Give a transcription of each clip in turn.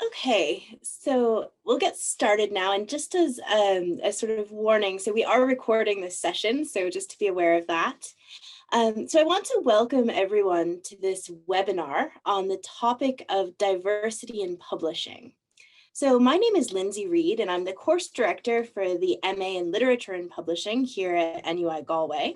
Okay, so we'll get started now. And just as a sort of warning, so we are recording this session, so just to be aware of that. So I want to welcome everyone to this webinar on the topic of diversity in publishing. So my name is Lindsay Reid, and I'm the course director for the MA in Literature and Publishing here at NUI Galway.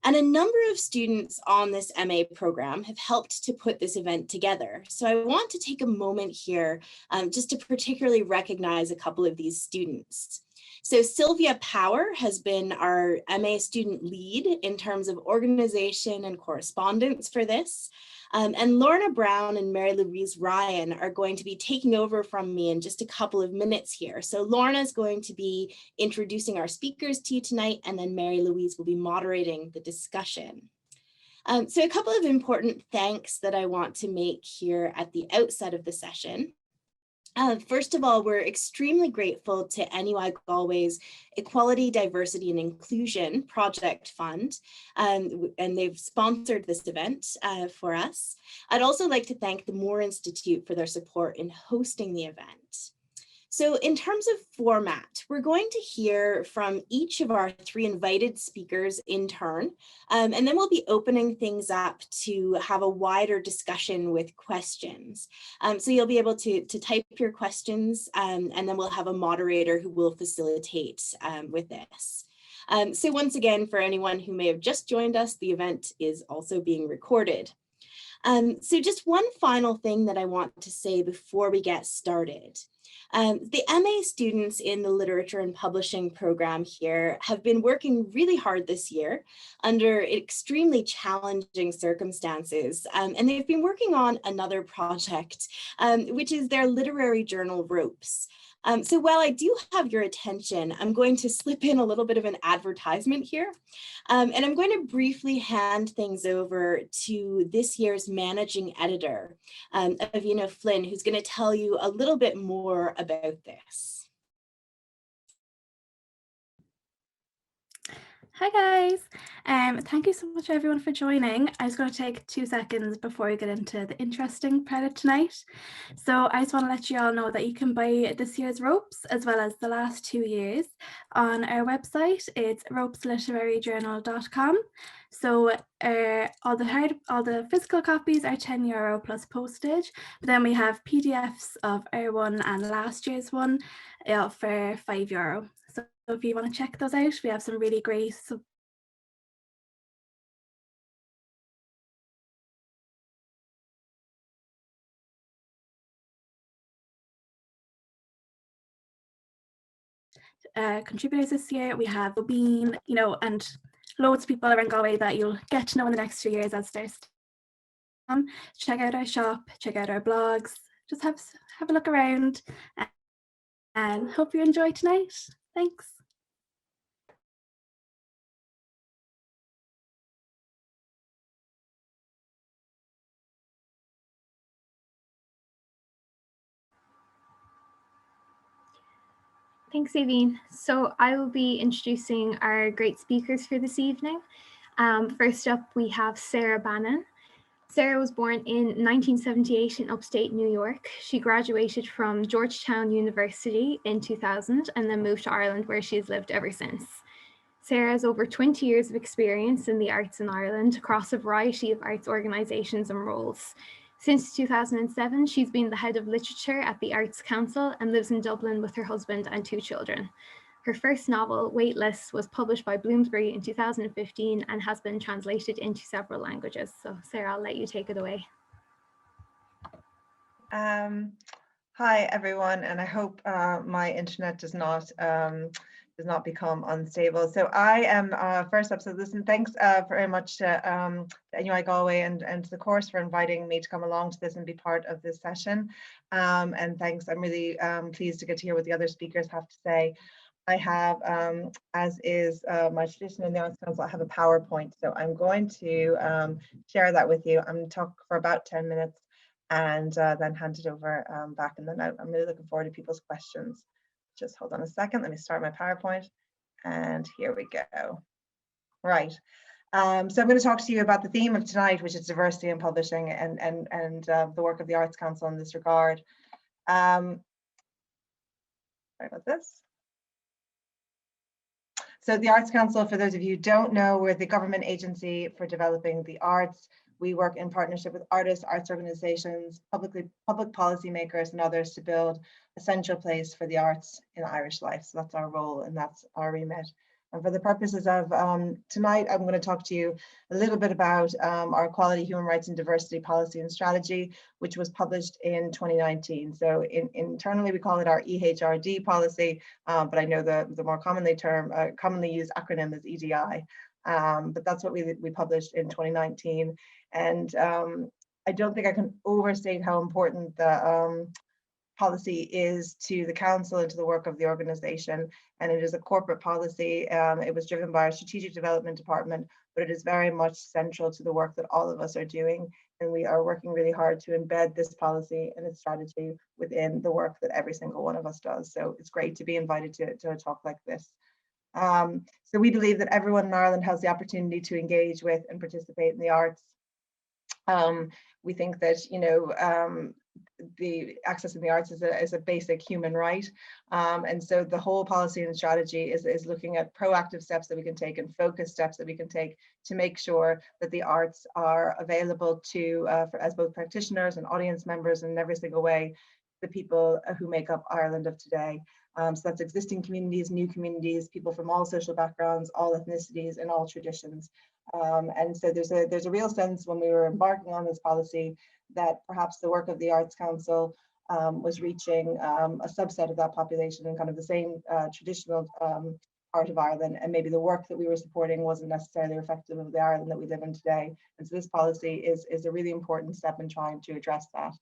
And a number of students on this MA program have helped to put this event together. So I want to take a moment here just to particularly recognize a couple of these students. So Sylvia Power has been our MA student lead in terms of organization and correspondence for this. And Lorna Brown and Mary Louise Ryan are going to be taking over from me in just a couple of minutes here. So Lorna is going to be introducing our speakers to you tonight, and then Mary Louise will be moderating the discussion. So a couple of important thanks that I want to make here at the outset of the session. First of all, we're extremely grateful to NUI Galway's Equality, Diversity and Inclusion Project Fund, and they've sponsored this event for us. I'd also like to thank the Moore Institute for their support in hosting the event. So in terms of format, we're going to hear from each of our three invited speakers in turn, and then we'll be opening things up to have a wider discussion with questions. So you'll be able to type your questions, and then we'll have a moderator who will facilitate with this. So once again, for anyone who may have just joined us, the event is also being recorded. So just one final thing that I want to say before we get started. The MA students in the Literature and Publishing program here have been working really hard this year under extremely challenging circumstances, and they've been working on another project, which is their literary journal Ropes. So while I do have your attention, I'm going to slip in a little bit of an advertisement here. And I'm going to briefly hand things over to this year's managing editor, Avina Flynn, who's going to tell you a little bit more about this. Hi guys, thank you so much everyone for joining. I was going to take 2 seconds before we get into the interesting part of tonight. So I just want to let you all know that you can buy this year's Ropes as well as the last 2 years on our website. It's ropesliteraryjournal.com. So all the physical copies are €10 plus postage, but then we have PDFs of our one and last year's one for €5. So if you want to check those out, we have some really great contributors this year. We have been, and loads of people around Galway that you'll get to know in the next 2 years as there's. Check out our shop, check out our blogs, just have a look around, and hope you enjoy tonight. Thanks. Thanks, Avine. So I will be introducing our great speakers for this evening. First up, we have Sarah Bannan. Sarah was born in 1978 in upstate New York. She graduated from Georgetown University in 2000 and then moved to Ireland, where she has lived ever since. Sarah has over 20 years of experience in the arts in Ireland across a variety of arts organisations and roles. Since 2007, she's been the head of literature at the Arts Council and lives in Dublin with her husband and 2 children. Her first novel, Waitlist, was published by Bloomsbury in 2015 and has been translated into several languages. So Sarah, I'll let you take it away. Hi everyone, and I hope my internet does not become unstable. So I am first up. So listen, thanks very much to NUI Galway and to the course for inviting me to come along to this and be part of this session. And thanks, I'm really pleased to get to hear what the other speakers have to say. I have, as is my tradition in the Arts Council, I have a PowerPoint. So I'm going to share that with you. I'm going to talk for about 10 minutes and then hand it over back. And then I'm really looking forward to people's questions. Just hold on a second. Let me start my PowerPoint. And here we go. Right. So I'm going to talk to you about the theme of tonight, which is diversity in publishing and the work of the Arts Council in this regard. Sorry about this. So the Arts Council, for those of you who don't know, we're the government agency for developing the arts. We work in partnership with artists, arts organizations, public policy makers and others to build a central place for the arts in Irish life. So that's our role and that's our remit. And for the purposes of tonight, I'm going to talk to you a little bit about our Equality, Human Rights and Diversity Policy and Strategy, which was published in 2019. So internally, we call it our EHRD policy, but I know the more commonly used acronym is EDI. But that's what we published in 2019. And I don't think I can overstate how important the policy is to the council and to the work of the organization, and it is a corporate policy. It was driven by our strategic development department, but it is very much central to the work that all of us are doing, and we are working really hard to embed this policy and its strategy within the work that every single one of us does. So it's great to be invited to a talk like this. So we believe that everyone in Ireland has the opportunity to engage with and participate in the arts. We think that, you know, the access in the arts is a basic human right. And so the whole policy and strategy is looking at proactive steps that we can take and focused steps that we can take to make sure that the arts are available to, as both practitioners and audience members in every single way, the people who make up Ireland of today. So that's existing communities, new communities, people from all social backgrounds, all ethnicities and all traditions. And so there's a real sense when we were embarking on this policy that perhaps the work of the Arts Council was reaching a subset of that population in kind of the same traditional part of Ireland, and maybe the work that we were supporting wasn't necessarily reflective of the Ireland that we live in today. And so this policy is a really important step in trying to address that.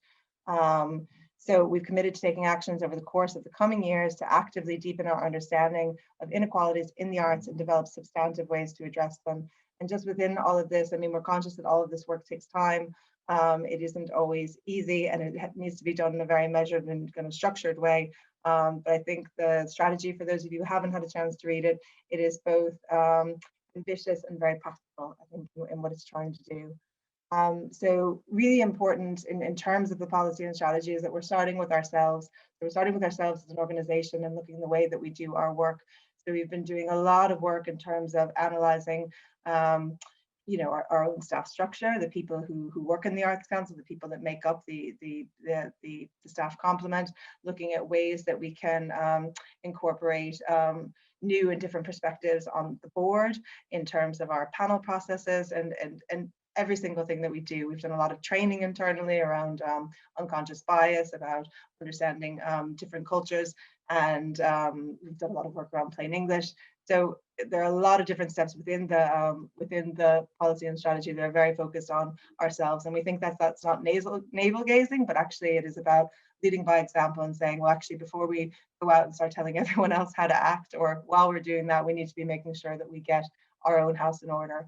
So we've committed to taking actions over the course of the coming years to actively deepen our understanding of inequalities in the arts and develop substantive ways to address them. And just within all of this, I mean, we're conscious that all of this work takes time. It isn't always easy, and it needs to be done in a very measured and kind of structured way. But I think the strategy, for those of you who haven't had a chance to read it, it is both ambitious and very practical, I think, in what it's trying to do. So really important in terms of the policy and strategy is that we're starting with ourselves. So we're starting with ourselves as an organization and looking at the way that we do our work. So we've been doing a lot of work in terms of analyzing you know, our own staff structure, the people who work in the Arts Council, the people that make up the staff complement, looking at ways that we can incorporate new and different perspectives on the board in terms of our panel processes and every single thing that we do. We've done a lot of training internally around unconscious bias, about understanding different cultures, and we've done a lot of work around plain English. So there are a lot of different steps within the policy and strategy that are very focused on ourselves, and we think that that's not navel gazing, but actually it is about leading by example and saying, well, actually, before we go out and start telling everyone else how to act, or while we're doing that, we need to be making sure that we get our own house in order.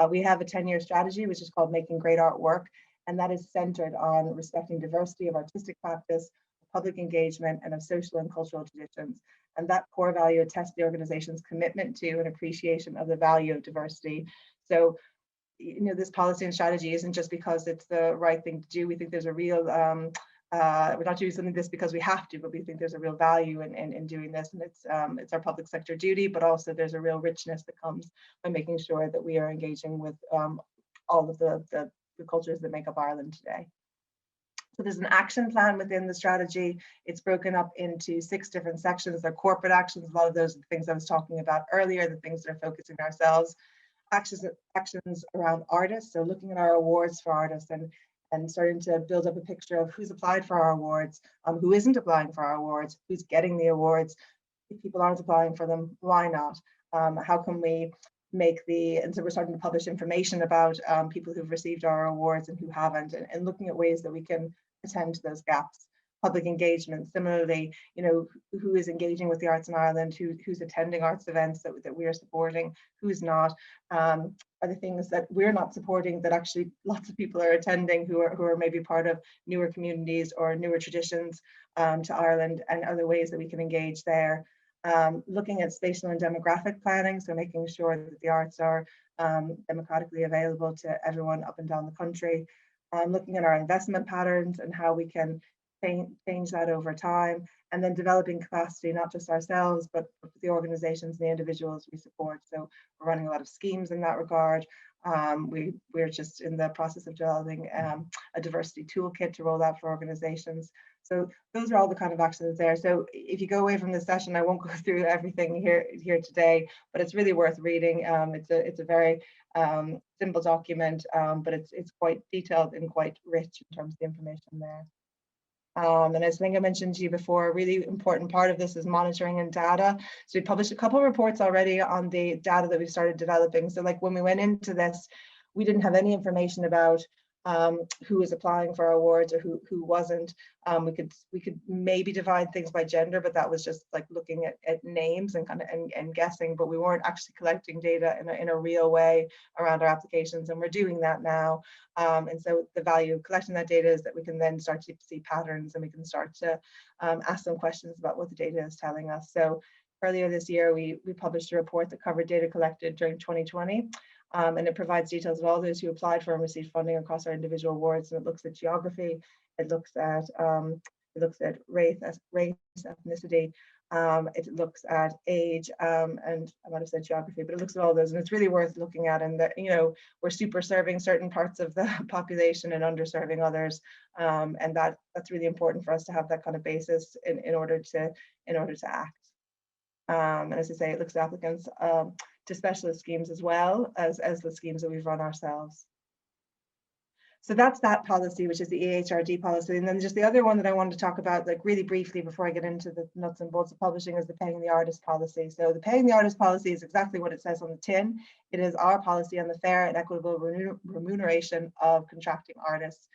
We have a 10-year strategy, which is called Making Great Art Work, and that is centered on respecting diversity of artistic practice, public engagement, and of social and cultural traditions. And that core value attests the organization's commitment to and appreciation of the value of diversity. So, you know, this policy and strategy isn't just because it's the right thing to do. We think there's a real, we're not doing something this because we have to, but we think there's a real value in doing this, and it's our public sector duty, but also there's a real richness that comes by making sure that we are engaging with all of the cultures that make up Ireland today. So there's an action plan within the strategy. It's broken up into 6 different sections. They're corporate actions. A lot of those are the things I was talking about earlier, the things that are focusing ourselves. Actions around artists, so looking at our awards for artists and starting to build up a picture of who's applied for our awards, who isn't applying for our awards, who's getting the awards. If people aren't applying for them, why not? How can we make and so we're starting to publish information about people who've received our awards and who haven't, and looking at ways that we can attend to those gaps. Public engagement, similarly, you know, who is engaging with the arts in Ireland, who's attending arts events that we are supporting, who's not, are the things that we're not supporting that actually lots of people are attending who are maybe part of newer communities or newer traditions to Ireland, and other ways that we can engage there. Looking at spatial and demographic planning, so making sure that the arts are democratically available to everyone up and down the country. Looking at our investment patterns and how we can change that over time, and then developing capacity, not just ourselves, but the organizations and the individuals we support. So we're running a lot of schemes in that regard. We're just in the process of developing a diversity toolkit to roll out for organizations. So those are all the kind of actions there. So if you go away from this session, I won't go through everything here today, but it's really worth reading. It's a very simple document, but it's quite detailed and quite rich in terms of the information there. And as I think I mentioned to you before, a really important part of this is monitoring and data. So we published a couple of reports already on the data that we started developing. So like when we went into this, we didn't have any information about who was applying for awards or who wasn't. We could maybe divide things by gender, but that was just like looking at names and kind of and guessing, but we weren't actually collecting data in a real way around our applications, and we're doing that now. And so the value of collecting that data is that we can then start to see patterns, and we can start to ask some questions about what the data is telling us. So earlier this year, we published a report that covered data collected during 2020. And it provides details of all those who applied for and received funding across our individual awards, and it looks at geography, it looks at race, ethnicity, it looks at age, and I might have said geography, but it looks at all those, and it's really worth looking at. And that, you know, we're super serving certain parts of the population and underserving others, and that's really important for us to have that kind of basis in order to act. And as I say, it looks at applicants to specialist schemes as well as the schemes that we've run ourselves. So that's that policy, which is the EHRD policy. And then just the other one that I wanted to talk about, like really briefly before I get into the nuts and bolts of publishing, is the paying the artist policy. So the paying the artist policy is exactly what it says on the tin. It is our policy on the fair and equitable remuneration of contracting artists,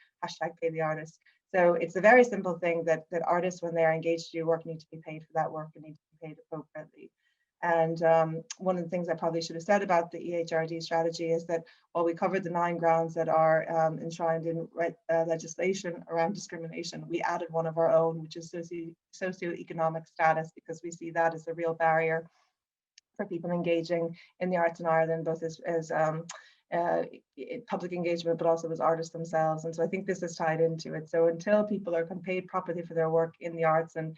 #pay the artist. So it's a very simple thing that artists, when they're engaged to do work, need to be paid for that work and need to be paid appropriately. And one of the things I probably should have said about the EHRD strategy is that while we covered the 9 grounds that are enshrined in legislation around discrimination, we added one of our own, which is socioeconomic status, because we see that as a real barrier for people engaging in the arts in Ireland, both as public engagement, but also as artists themselves. And so I think this is tied into it. So until people are paid properly for their work in the arts, and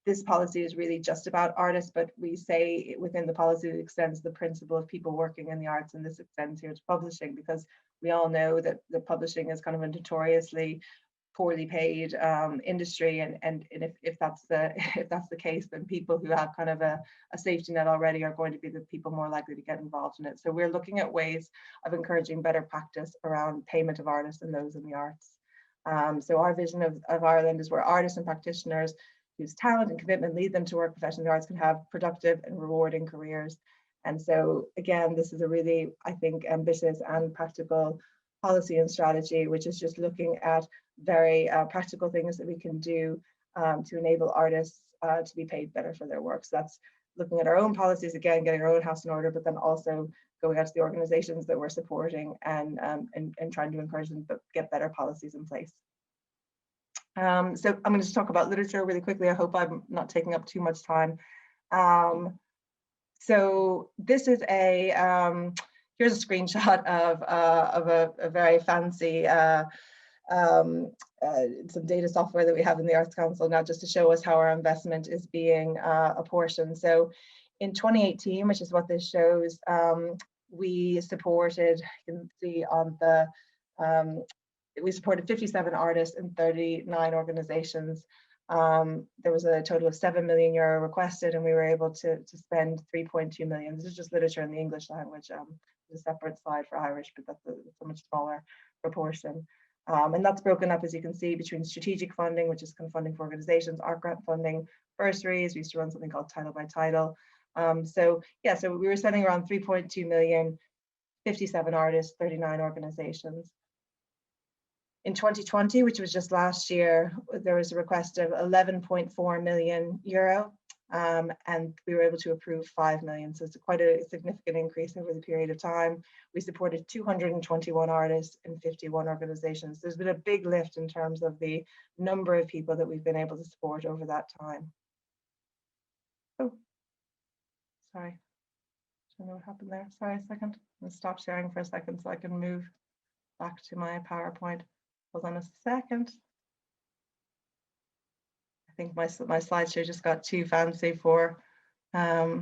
this policy is really just about artists, but we say within the policy it extends the principle of people working in the arts, and this extends here to publishing, because we all know that the publishing is kind of a notoriously poorly paid industry, and if that's the case, then people who have kind of a safety net already are going to be the people more likely to get involved in it. So we're looking at ways of encouraging better practice around payment of artists and those in the arts. So our vision of Ireland is where artists and practitioners whose talent and commitment lead them to work professionally in the arts can have productive and rewarding careers. And so again, this is a really, I think, ambitious and practical policy and strategy, which is just looking at very practical things that we can do to enable artists to be paid better for their work. So that's looking at our own policies, again, getting our own house in order, but then also going out to the organizations that we're supporting and trying to encourage them to get better policies in place. So I'm going to talk about literature really quickly. I hope I'm not taking up too much time. So this is here's a screenshot of a very fancy some data software that we have in the Arts Council now, just to show us how our investment is being apportioned. So in 2018, which is what this shows, we supported, you can see on the we supported 57 artists in 39 organizations. There was a total of €7 million requested, and we were able to spend 3.2 million. This is just literature in the English language. There's a separate slide for Irish, but that's a much smaller proportion. And that's broken up, as you can see, between strategic funding, which is kind of funding for organizations, art grant funding, bursaries. We used to run something called title by title. So we were spending around 3.2 million, 57 artists, 39 organizations. In 2020, which was just last year, there was a request of €11.4 million, and we were able to approve 5 million. So it's quite a significant increase over the period of time. We supported 221 artists and 51 organizations. There's been a big lift in terms of the number of people that we've been able to support over that time. Oh, sorry. I don't know what happened there. Sorry a second. I'm going to stop sharing for a second so I can move back to my PowerPoint. Hold on a second. think my slideshow just got too fancy for my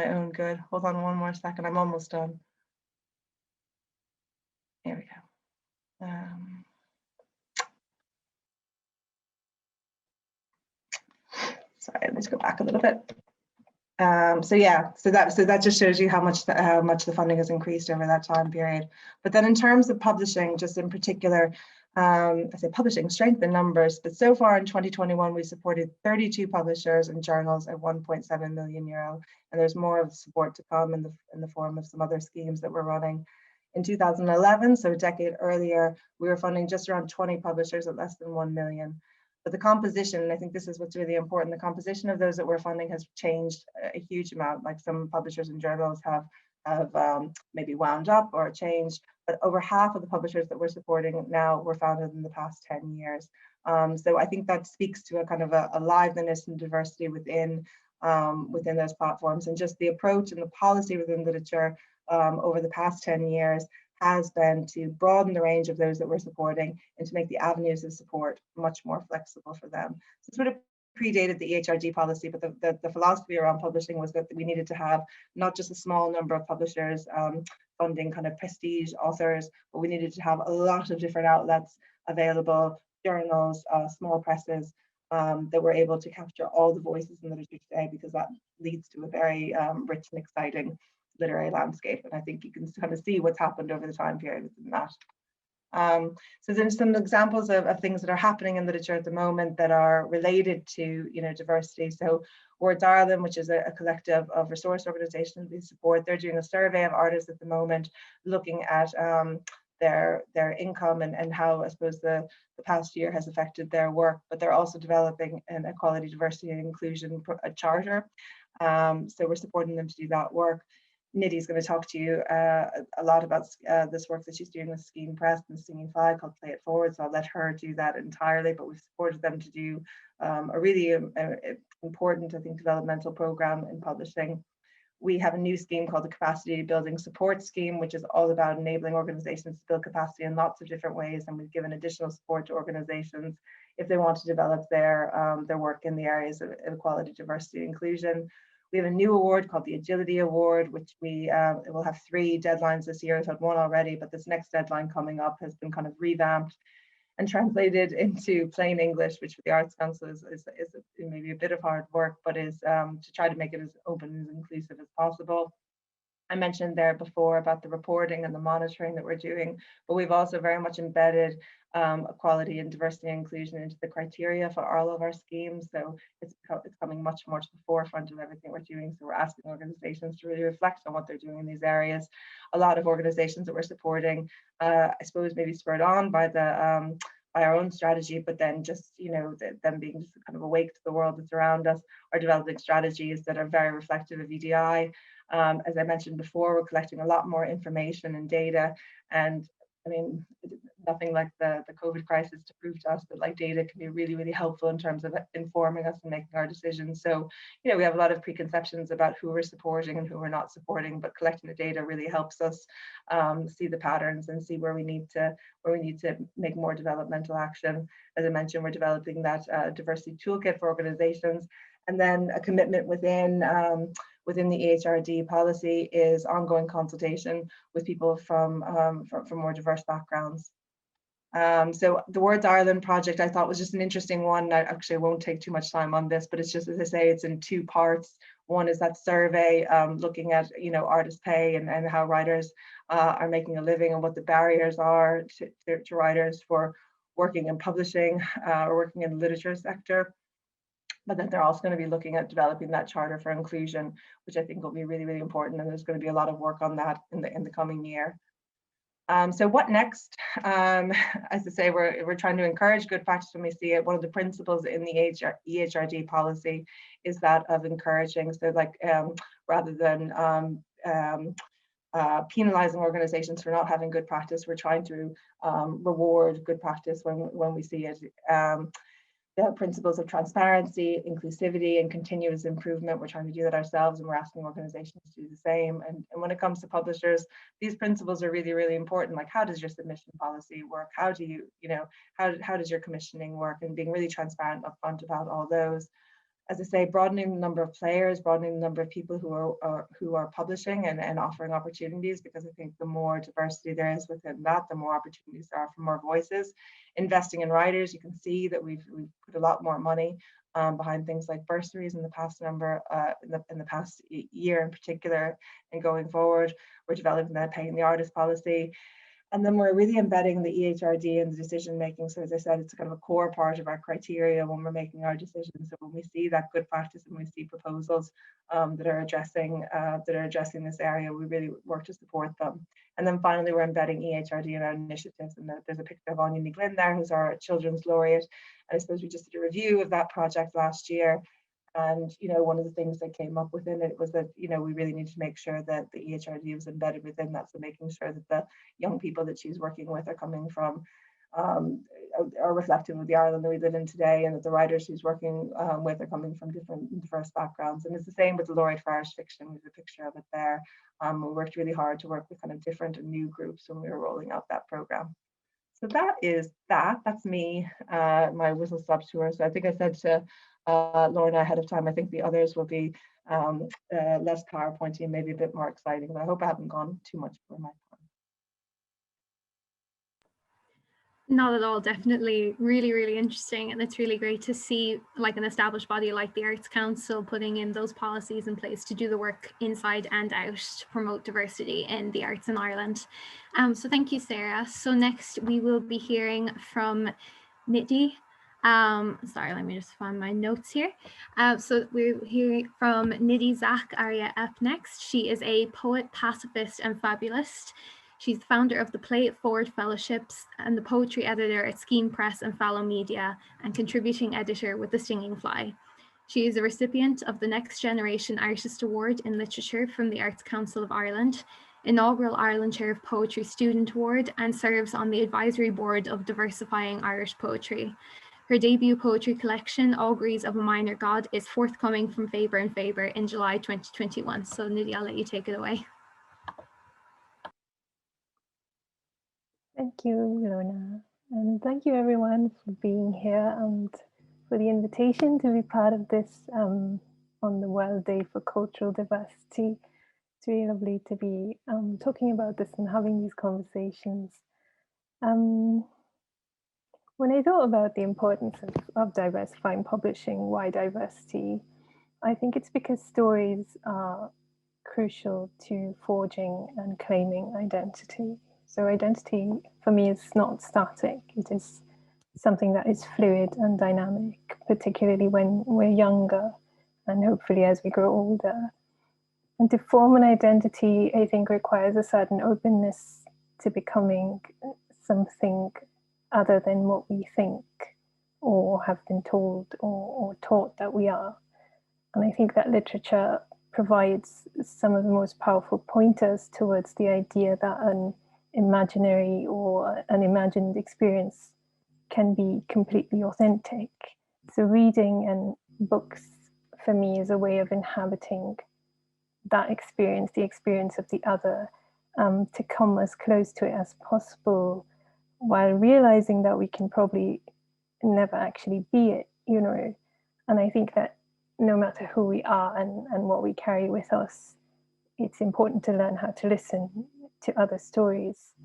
own good. Hold on one more second, I'm almost done. Here we go. Sorry, I need to go back a little bit. So that just shows you how much the funding has increased over that time period. But then in terms of publishing, just in particular, I say publishing strength in numbers, but so far in 2021 we supported 32 publishers and journals at 1.7 million euro, and there's more of the support to come in the form of some other schemes that we're running. In 2011, so a decade earlier, we were funding just around 20 publishers at less than 1 million. But the composition, and I think this is what's really important, the composition of those that we're funding has changed a huge amount. Like some publishers and journals have maybe wound up or changed, but over half of the publishers that we're supporting now were founded in the past 10 years. So I think that speaks to a kind of a liveliness and diversity within those platforms, and just the approach and the policy within literature over the past 10 years has been to broaden the range of those that we're supporting and to make the avenues of support much more flexible for them. So it sort of predated the EHRD policy, but the philosophy around publishing was that we needed to have not just a small number of publishers funding kind of prestige authors, but we needed to have a lot of different outlets available, journals, small presses, that were able to capture all the voices in literature today, because that leads to a very rich and exciting literary landscape. And I think you can kind of see what's happened over the time period within that. So there's some examples of things that are happening in literature at the moment that are related to, diversity. So Words Ireland, which is a collective of resource organizations we support, they're doing a survey of artists at the moment, looking at their income and how, I suppose, the past year has affected their work. But they're also developing an equality, diversity and inclusion charter. So we're supporting them to do that work. Nidhi is going to talk to you a lot about this work that she's doing with Skeen Press and Singing Flag called Play It Forward, so I'll let her do that entirely, but we've supported them to do a really important, I think, developmental program in publishing. We have a new scheme called the Capacity Building Support Scheme, which is all about enabling organizations to build capacity in lots of different ways, and we've given additional support to organizations if they want to develop their work in the areas of equality, diversity, and inclusion. We have a new award called the Agility Award, which we will have 3 deadlines this year. We've had 1 already, but this next deadline coming up has been kind of revamped and translated into plain English, which for the Arts Council is maybe a bit of hard work, but is to try to make it as open and inclusive as possible. I mentioned there before about the reporting and the monitoring that we're doing, but we've also very much embedded equality and diversity and inclusion into the criteria for all of our schemes. So it's coming much more to the forefront of everything we're doing. So we're asking organizations to really reflect on what they're doing in these areas. A lot of organizations that we're supporting, I suppose maybe spurred on by the by our own strategy, but then just, them being just kind of awake to the world that's around us, are developing strategies that are very reflective of EDI. As I mentioned before, we're collecting a lot more information and data, and I mean, nothing like the COVID crisis to prove to us that like data can be really, really helpful in terms of informing us and making our decisions. So, we have a lot of preconceptions about who we're supporting and who we're not supporting, but collecting the data really helps us see the patterns and see where we need to make more developmental action. As I mentioned, we're developing that diversity toolkit for organizations, and then a commitment within the EHRD policy is ongoing consultation with people from more diverse backgrounds. So the Words Ireland project I thought was just an interesting one. I actually won't take too much time on this, but it's just, as I say, it's in 2 parts. One is that survey looking at artist pay and how writers are making a living, and what the barriers are to writers for working in publishing or working in the literature sector. But then they're also going to be looking at developing that charter for inclusion, which I think will be really, really important. And there's going to be a lot of work on that in the coming year. So what next? As I say, we're trying to encourage good practice when we see it. One of the principles in the EHRD policy is that of encouraging. So like rather than penalizing organizations for not having good practice, we're trying to reward good practice when we see it. the principles of transparency, inclusivity, and continuous improvement. We're trying to do that ourselves, and we're asking organizations to do the same. And when it comes to publishers, these principles are really, really important. Like, how does your submission policy work? How do you, how does your commissioning work? And being really transparent upfront about all those. As I say, broadening the number of players, broadening the number of people who are publishing and offering opportunities, because I think the more diversity there is within that, the more opportunities there are for more voices. Investing in writers, you can see that we've put a lot more money behind things like bursaries in the past in the past year in particular, and going forward, we're developing that paying the artist policy. And then we're really embedding the EHRD in the decision making. So as I said, it's kind of a core part of our criteria when we're making our decisions. So when we see that good practice and we see proposals that are addressing this area, we really work to support them. And then finally, we're embedding EHRD in our initiatives. And there's a picture of Anya Glynn there, who's our children's laureate. And I suppose we just did a review of that project last year. And, one of the things that came up within it was that, we really need to make sure that the EHRD was embedded within that. So making sure that the young people that she's working with are coming from, are reflective of the Ireland that we live in today, and that the writers she's working with are coming from diverse backgrounds. And it's the same with the laureate for Irish fiction. There's a picture of it there. We worked really hard to work with kind of different and new groups when we were rolling out that program. So that's me, my whistle stop tour. So I think I said to Lorna ahead of time, I think the others will be less PowerPointy and maybe a bit more exciting, but I hope I haven't gone too much over my time. Not at all, definitely really, really interesting. And it's really great to see like an established body like the Arts Council putting in those policies in place to do the work inside and out to promote diversity in the arts in Ireland. So thank you, Sarah. So next we will be hearing from Nidhi. Sorry, let me just find my notes here. So we're hearing from Nidhi Zak, Aria Eipe next. She is a poet, pacifist, and fabulist. She's the founder of the Play It Forward Fellowships and the poetry editor at Scheme Press and Fallow Media, and contributing editor with The Stinging Fly. She is a recipient of the Next Generation Artist Award in Literature from the Arts Council of Ireland, inaugural Ireland Chair of Poetry Student Award, and serves on the advisory board of Diversifying Irish Poetry. Her debut poetry collection, Auguries of a Minor God, is forthcoming from Faber and Faber in July 2021. So Nidhi, I'll let you take it away. Thank you, Lorna, and thank you everyone for being here and for the invitation to be part of this on the World Day for Cultural Diversity. It's really lovely to be talking about this and having these conversations. When I thought about the importance of diversifying publishing, why diversity, I think it's because stories are crucial to forging and claiming identity. So identity for me is not static. It is something that is fluid and dynamic, particularly when we're younger and hopefully as we grow older. And to form an identity, I think, requires a certain openness to becoming something other than what we think or have been told or taught that we are. And I think that literature provides some of the most powerful pointers towards the idea that an imaginary or an imagined experience can be completely authentic. So reading and books for me is a way of inhabiting that experience, the experience of the other, to come as close to it as possible, while realizing that we can probably never actually be it, And I think that no matter who we are and what we carry with us, it's important to learn how to listen to other stories,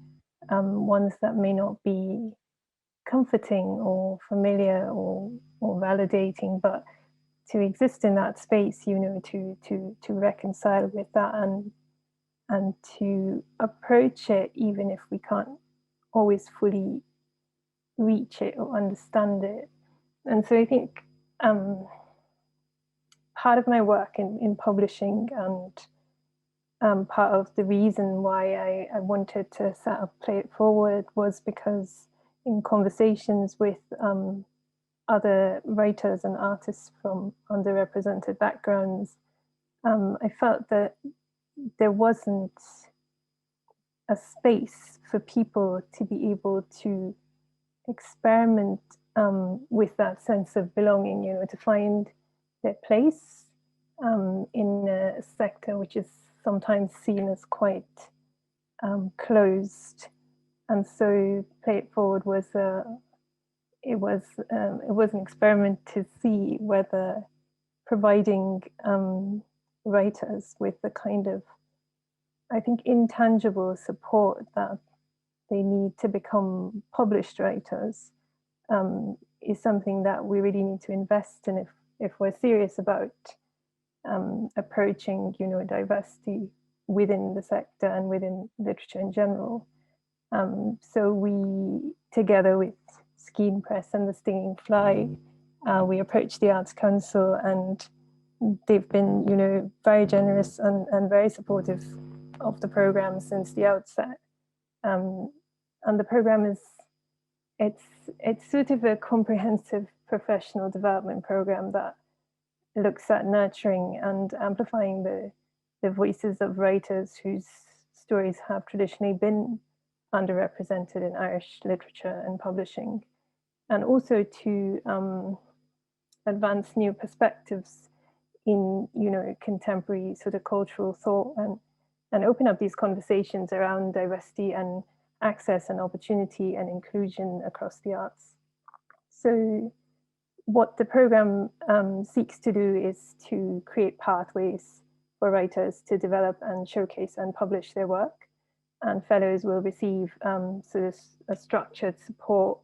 ones that may not be comforting or familiar or validating, but to exist in that space, to reconcile with that and to approach it, even if we can't always fully reach it or understand it. And so I think part of my work in publishing and part of the reason why I wanted to set up Play It Forward was because in conversations with other writers and artists from underrepresented backgrounds, I felt that there wasn't a space for people to be able to experiment with that sense of belonging, to find their place in a sector which is sometimes seen as quite closed. And so Play It Forward was it was an experiment to see whether providing writers with the kind of, I think, intangible support that they need to become published writers is something that we really need to invest in if we're serious about approaching, diversity within the sector and within literature in general. So we, together with Skeen Press and the Stinging Fly, we approached the Arts Council, and they've been, very generous and very supportive of the program since the outset. And the program it's sort of a comprehensive professional development program that looks at nurturing and amplifying the voices of writers whose stories have traditionally been underrepresented in Irish literature and publishing, and also to advance new perspectives in contemporary sort of cultural thought and open up these conversations around diversity and access and opportunity and inclusion across the arts. So what the program seeks to do is to create pathways for writers to develop and showcase and publish their work. And fellows will receive sort of a structured support,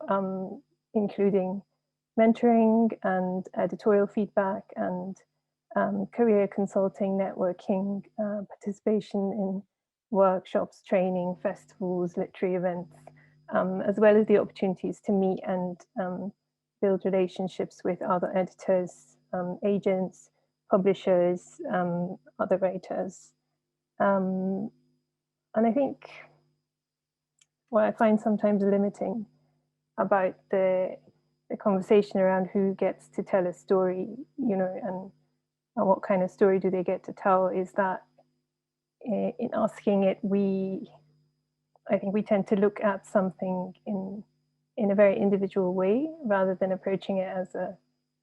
including mentoring and editorial feedback and career consulting, networking, participation in workshops, training, festivals, literary events, as well as the opportunities to meet and build relationships with other editors, agents, publishers, other writers. And I think what I find sometimes limiting about the conversation around who gets to tell a story, and what kind of story do they get to tell, is that in asking it, I think we tend to look at something in a very individual way rather than approaching it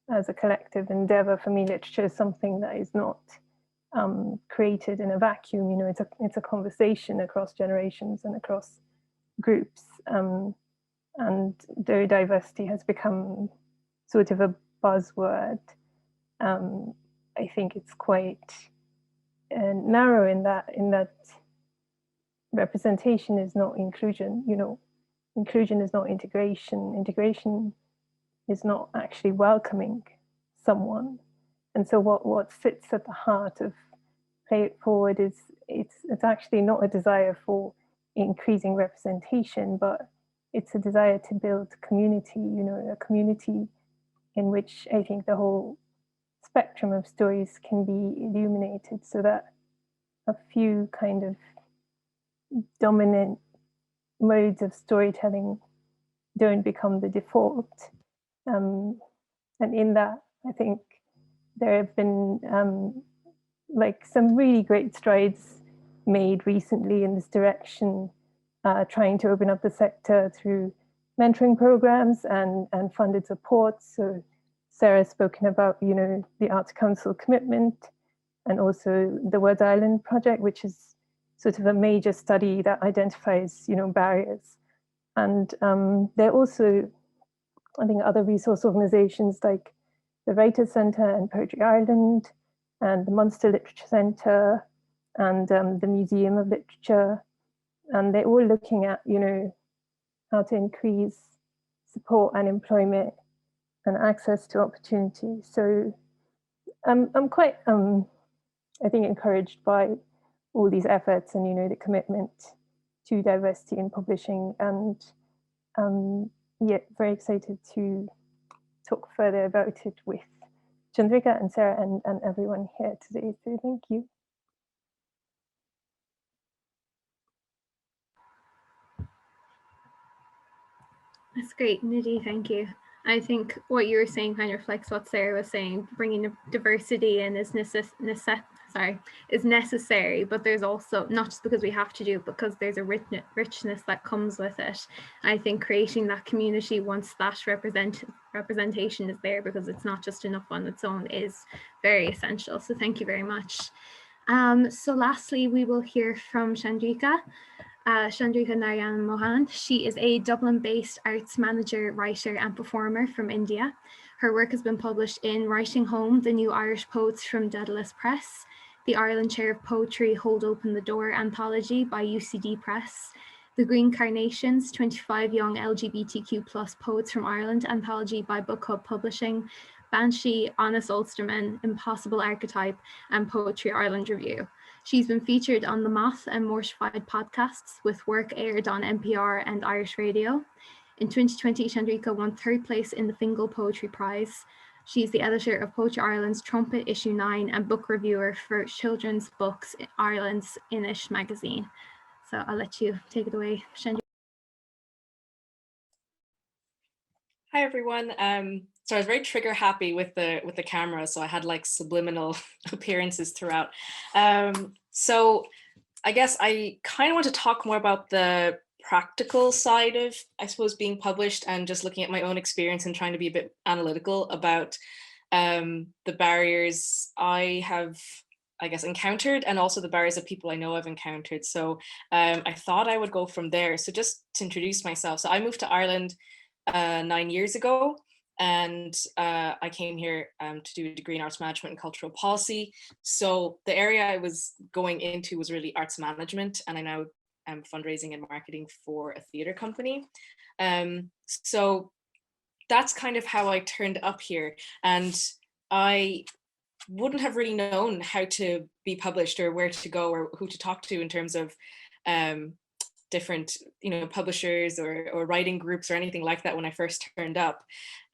as a collective endeavor. For me, literature is something that is not created in a vacuum. It's a conversation across generations and across groups. And though diversity has become sort of a buzzword, I think it's quite narrow in that representation is not inclusion. Inclusion is not integration. Integration is not actually welcoming someone. And so what sits at the heart of Play It Forward is it's actually not a desire for increasing representation, but it's a desire to build community, a community in which I think the whole spectrum of stories can be illuminated, so that a few kind of dominant modes of storytelling don't become the default. And in that, I think there have been some really great strides made recently in this direction, trying to open up the sector through mentoring programs and funded support. So Sarah's spoken about, the Arts Council commitment, and also the Word Island project, which is sort of a major study that identifies, barriers. And there are also, I think, other resource organizations like the Writers' Centre and Poetry Ireland, and the Munster Literature Centre, and the Museum of Literature. And they're all looking at, how to increase support and employment and access to opportunity. So I'm quite, I think, encouraged by all these efforts and, the commitment to diversity in publishing, and very excited to talk further about it with Chandrika and Sarah and everyone here today. So thank you. That's great, Nidhi, thank you. I think what you were saying kind of reflects what Sarah was saying, bringing diversity in is is necessary, but there's also, not just because we have to do it, because there's a richness that comes with it. I think creating that community once that representation is there, because it's not just enough on its own, is very essential. So thank you very much. So lastly, we will hear from Chandrika Narayanan-Mohan. She is a Dublin-based arts manager, writer and performer from India. Her work has been published in Writing Home, The New Irish Poets from Daedalus Press, the Ireland Chair of Poetry Hold Open the Door anthology by UCD Press, the Green Carnations, 25 Young LGBTQ+ Poets from Ireland anthology by Book Hub Publishing, Banshee, Honest Ulsterman, Impossible Archetype, and Poetry Ireland Review. She's been featured on the Moth and Mortified podcasts, with work aired on NPR and Irish Radio. In 2020, Chandrika won 3rd place in the Fingal Poetry Prize. She's the editor of Poetry Ireland's Trumpet Issue 9 and book reviewer for children's books in Ireland's Inish magazine. So I'll let you take it away, Chandrika. Hi everyone. So I was very trigger happy with the camera, so I had like subliminal appearances throughout. So I guess I kind of want to talk more about the practical side of, I suppose, being published, and just looking at my own experience and trying to be a bit analytical about the barriers I have, I guess, encountered, and also the barriers that people I know have encountered. So I thought I would go from there. So just to introduce myself, so I moved to Ireland 9 years ago, and I came here to do a degree in arts management and cultural policy. So the area I was going into was really arts management, and I now am fundraising and marketing for a theatre company. So that's kind of how I turned up here, and I wouldn't have really known how to be published or where to go or who to talk to in terms of different, publishers or writing groups or anything like that when I first turned up.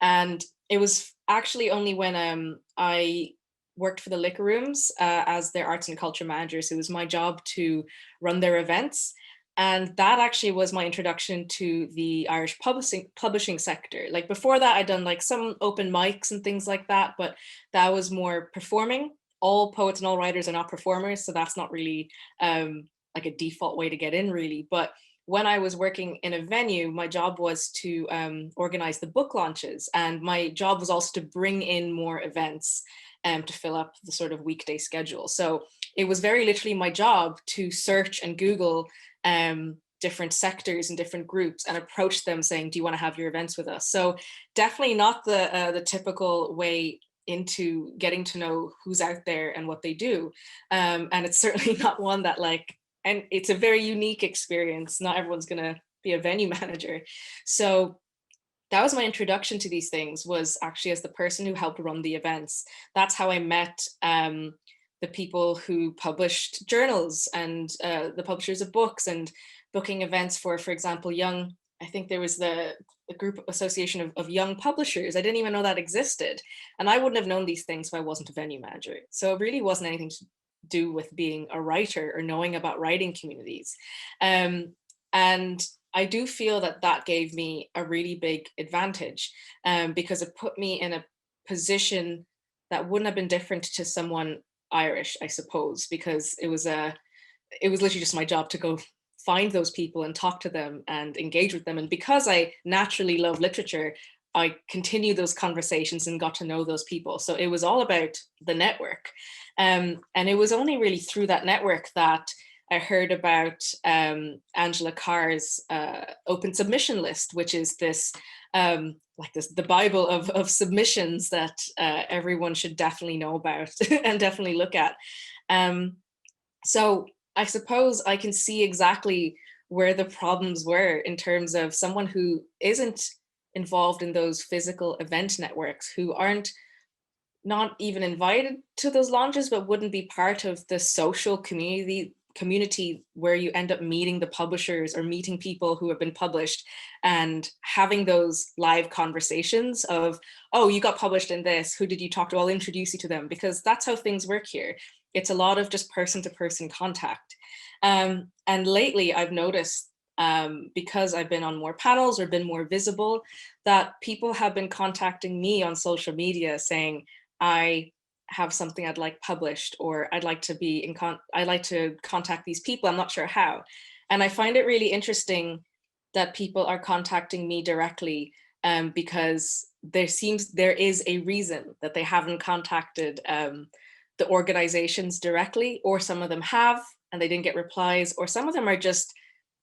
And it was actually only when I worked for the Liquor Rooms as their arts and culture manager. So it was my job to run their events. And that actually was my introduction to the Irish publishing sector. Like before that, I'd done like some open mics and things like that, but that was more performing. All poets and all writers are not performers, so that's not really like a default way to get in, really. But when I was working in a venue, my job was to organize the book launches, and my job was also to bring in more events to fill up the sort of weekday schedule. So it was very literally my job to search and Google different sectors and different groups and approach them saying, do you want to have your events with us? So definitely not the typical way into getting to know who's out there and what they do. And it's certainly not one that and it's a very unique experience. Not everyone's gonna be a venue manager. So that was my introduction to these things, was actually as the person who helped run the events. That's how I met the people who published journals and the publishers of books, and booking events for example, young, I think there was the group association of young publishers. I didn't even know that existed. And I wouldn't have known these things if I wasn't a venue manager. So it really wasn't anything to do with being a writer or knowing about writing communities. And I do feel that gave me a really big advantage because it put me in a position that wouldn't have been different to someone Irish, I suppose, because it was literally just my job to go find those people and talk to them and engage with them. And because I naturally love literature, I continued those conversations and got to know those people. So it was all about the network. And it was only really through that network that I heard about Angela Carr's open submission list, which is this, the Bible of submissions that everyone should definitely know about and definitely look at. So I suppose I can see exactly where the problems were in terms of someone who isn't involved in those physical event networks, who aren't not even invited to those launches, but wouldn't be part of the social community where you end up meeting the publishers or meeting people who have been published and having those live conversations of, oh, you got published in this, who did you talk to? I'll introduce you to them, because that's how things work here. It's a lot of just person-to-person contact. And lately I've noticed, because I've been on more panels or been more visible, that people have been contacting me on social media saying, I have something I'd like published, or I'd like to be I'd like to contact these people, I'm not sure how. And I find it really interesting that people are contacting me directly, because there is a reason that they haven't contacted the organizations directly, or some of them have and they didn't get replies, or some of them are just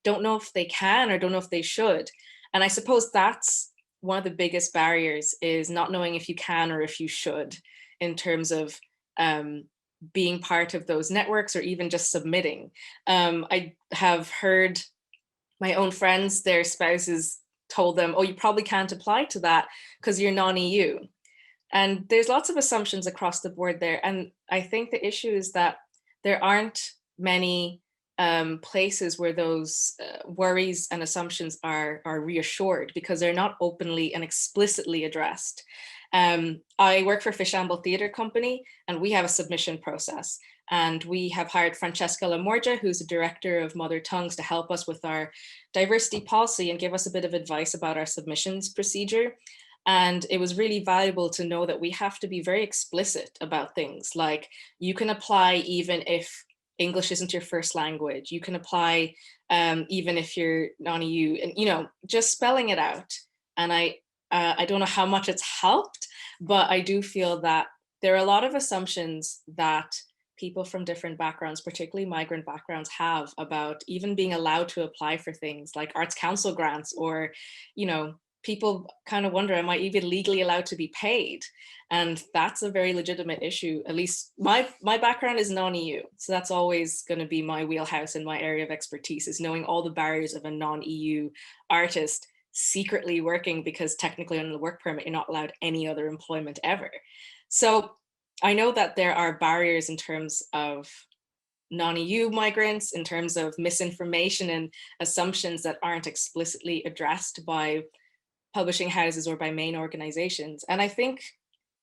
don't know if they can or don't know if they should. And I suppose that's one of the biggest barriers, is not knowing if you can or if you should, in terms of being part of those networks, or even just submitting. I have heard my own friends, their spouses told them, oh, you probably can't apply to that because you're non-EU. And there's lots of assumptions across the board there. And I think the issue is that there aren't many places where those worries and assumptions are reassured, because they're not openly and explicitly addressed. I work for Fishamble Theatre Company, and we have a submission process. And we have hired Francesca Lamorgia, who's a director of Mother Tongues, to help us with our diversity policy and give us a bit of advice about our submissions procedure. And it was really valuable to know that we have to be very explicit about things like, you can apply even if English isn't your first language. You can apply even if you're non-EU, and, you know, just spelling it out. And I don't know how much it's helped, but I do feel that there are a lot of assumptions that people from different backgrounds, particularly migrant backgrounds, have about even being allowed to apply for things like Arts Council grants, or, you know, people kind of wonder, am I even legally allowed to be paid? And that's a very legitimate issue. At least my background is non-EU. So that's always going to be my wheelhouse and my area of expertise, is knowing all the barriers of a non-EU artist secretly working, because technically under the work permit, you're not allowed any other employment ever. So I know that there are barriers in terms of non-EU migrants, in terms of misinformation and assumptions that aren't explicitly addressed by publishing houses or by main organizations. And I think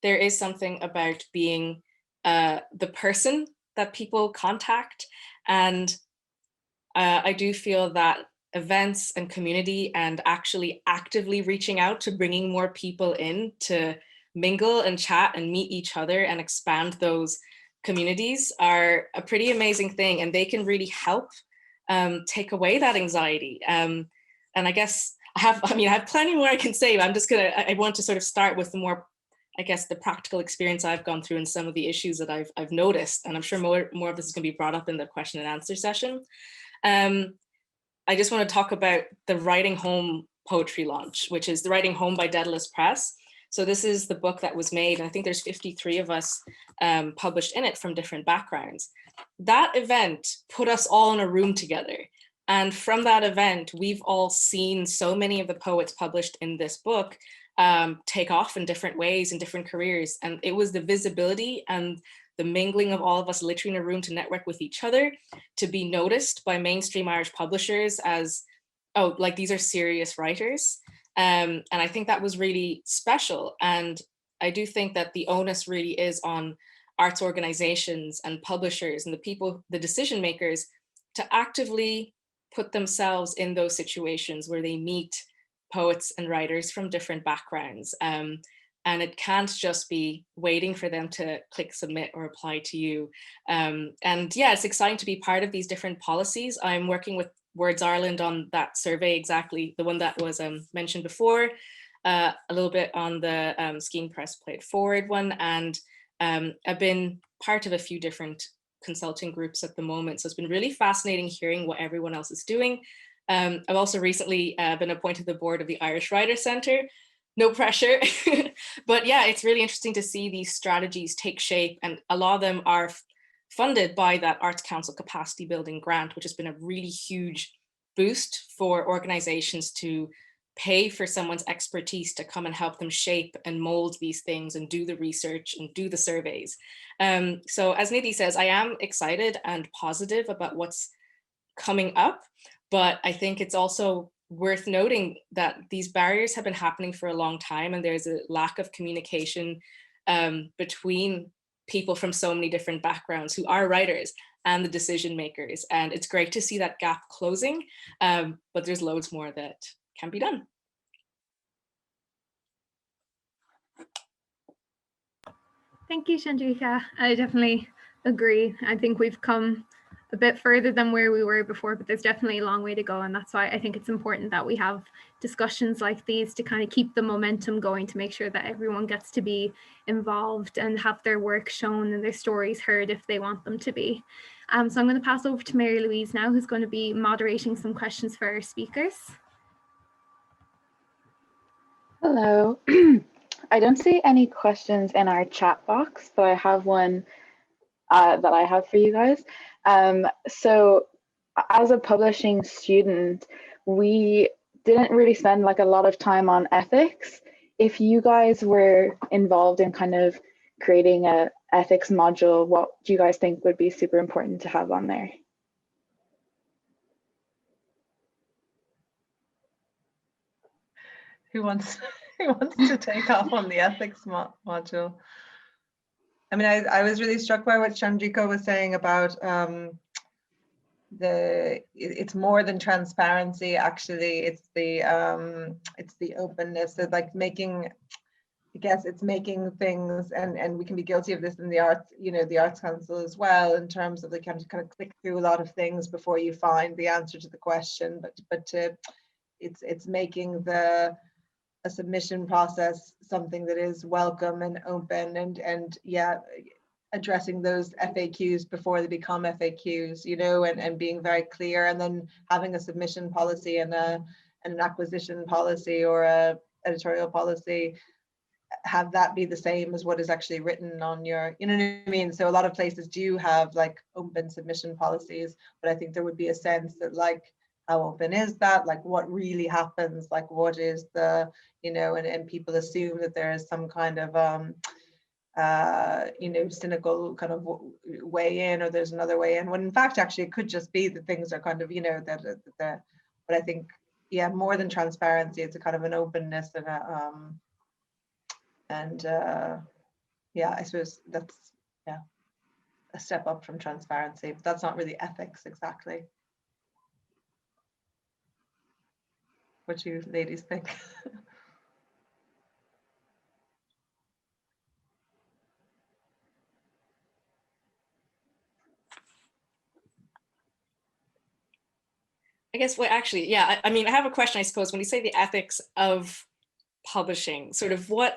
there is something about being the person that people contact. And I do feel that events and community, and actually actively reaching out to bringing more people in to mingle and chat and meet each other and expand those communities, are a pretty amazing thing. And they can really help take away that anxiety. And I guess I have plenty more I can say, but I want to sort of start with the more, I guess, the practical experience I've gone through and some of the issues that I've noticed. And I'm sure more of this is going to be brought up in the question and answer session. I just want to talk about the Writing Home poetry launch, which is The Writing Home by Daedalus Press. So this is the book that was made, and I think there's 53 of us published in it from different backgrounds. That event put us all in a room together. And from that event, we've all seen so many of the poets published in this book take off in different ways, in different careers. And it was the visibility and the mingling of all of us literally in a room to network with each other, to be noticed by mainstream Irish publishers as, oh, like these are serious writers. And I think that was really special. And I do think that the onus really is on arts organizations and publishers and the people, the decision makers, to actively put themselves in those situations where they meet poets and writers from different backgrounds. And it can't just be waiting for them to click submit or apply to you. And yeah, it's exciting to be part of these different policies. I'm working with Words Ireland on that survey, exactly the one that was mentioned before, a little bit on the Skene Press Play It Forward one. And I've been part of a few different consulting groups at the moment. So it's been really fascinating hearing what everyone else is doing. I've also recently been appointed to the board of the Irish Writers Centre. No pressure, but yeah, it's really interesting to see these strategies take shape, and a lot of them are funded by that Arts Council capacity building grant, which has been a really huge boost for organizations to pay for someone's expertise to come and help them shape and mold these things and do the research and do the surveys. So as Nidhi says, I am excited and positive about what's coming up, but I think it's also worth noting that these barriers have been happening for a long time, and there's a lack of communication between people from so many different backgrounds who are writers and the decision makers. And it's great to see that gap closing, but there's loads more that can be done. Thank you, Chandrika. I definitely agree. I think we've come a bit further than where we were before, but there's definitely a long way to go. And that's why I think it's important that we have discussions like these to kind of keep the momentum going, to make sure that everyone gets to be involved and have their work shown and their stories heard if they want them to be. So I'm going to pass over to Mary Louise now, who's going to be moderating some questions for our speakers. Hello. I don't see any questions in our chat box, but I have one that I have for you guys. So as a publishing student, we didn't really spend like a lot of time on ethics. If you guys were involved in kind of creating a ethics module, what do you guys think would be super important to have on there? Who wants to take off on the ethics module? I mean, I was really struck by what Chandrika was saying about it's more than transparency. Actually, it's the openness of like making. I guess it's making things, and we can be guilty of this in the arts, the Arts Council as well, in terms of like kind of click through a lot of things before you find the answer to the question. But it's making a submission process something that is welcome and open, and yeah, addressing those FAQs before they become FAQs, and being very clear, and then having a submission policy and an acquisition policy or a editorial policy, have that be the same as what is actually written on your, you know what I mean? So a lot of places do have like open submission policies, but I think there would be a sense that like, how open is that? Like what really happens? Like what is the, and people assume that there is some kind of, cynical kind of way in, or there's another way in, when in fact, actually it could just be that things are kind of, but I think, yeah, more than transparency, it's a kind of an openness and yeah, I suppose that's, yeah, a step up from transparency, but that's not really ethics exactly. What do you ladies think? I guess, well, actually, yeah, I mean, I have a question, I suppose, when you say the ethics of publishing, sort of what,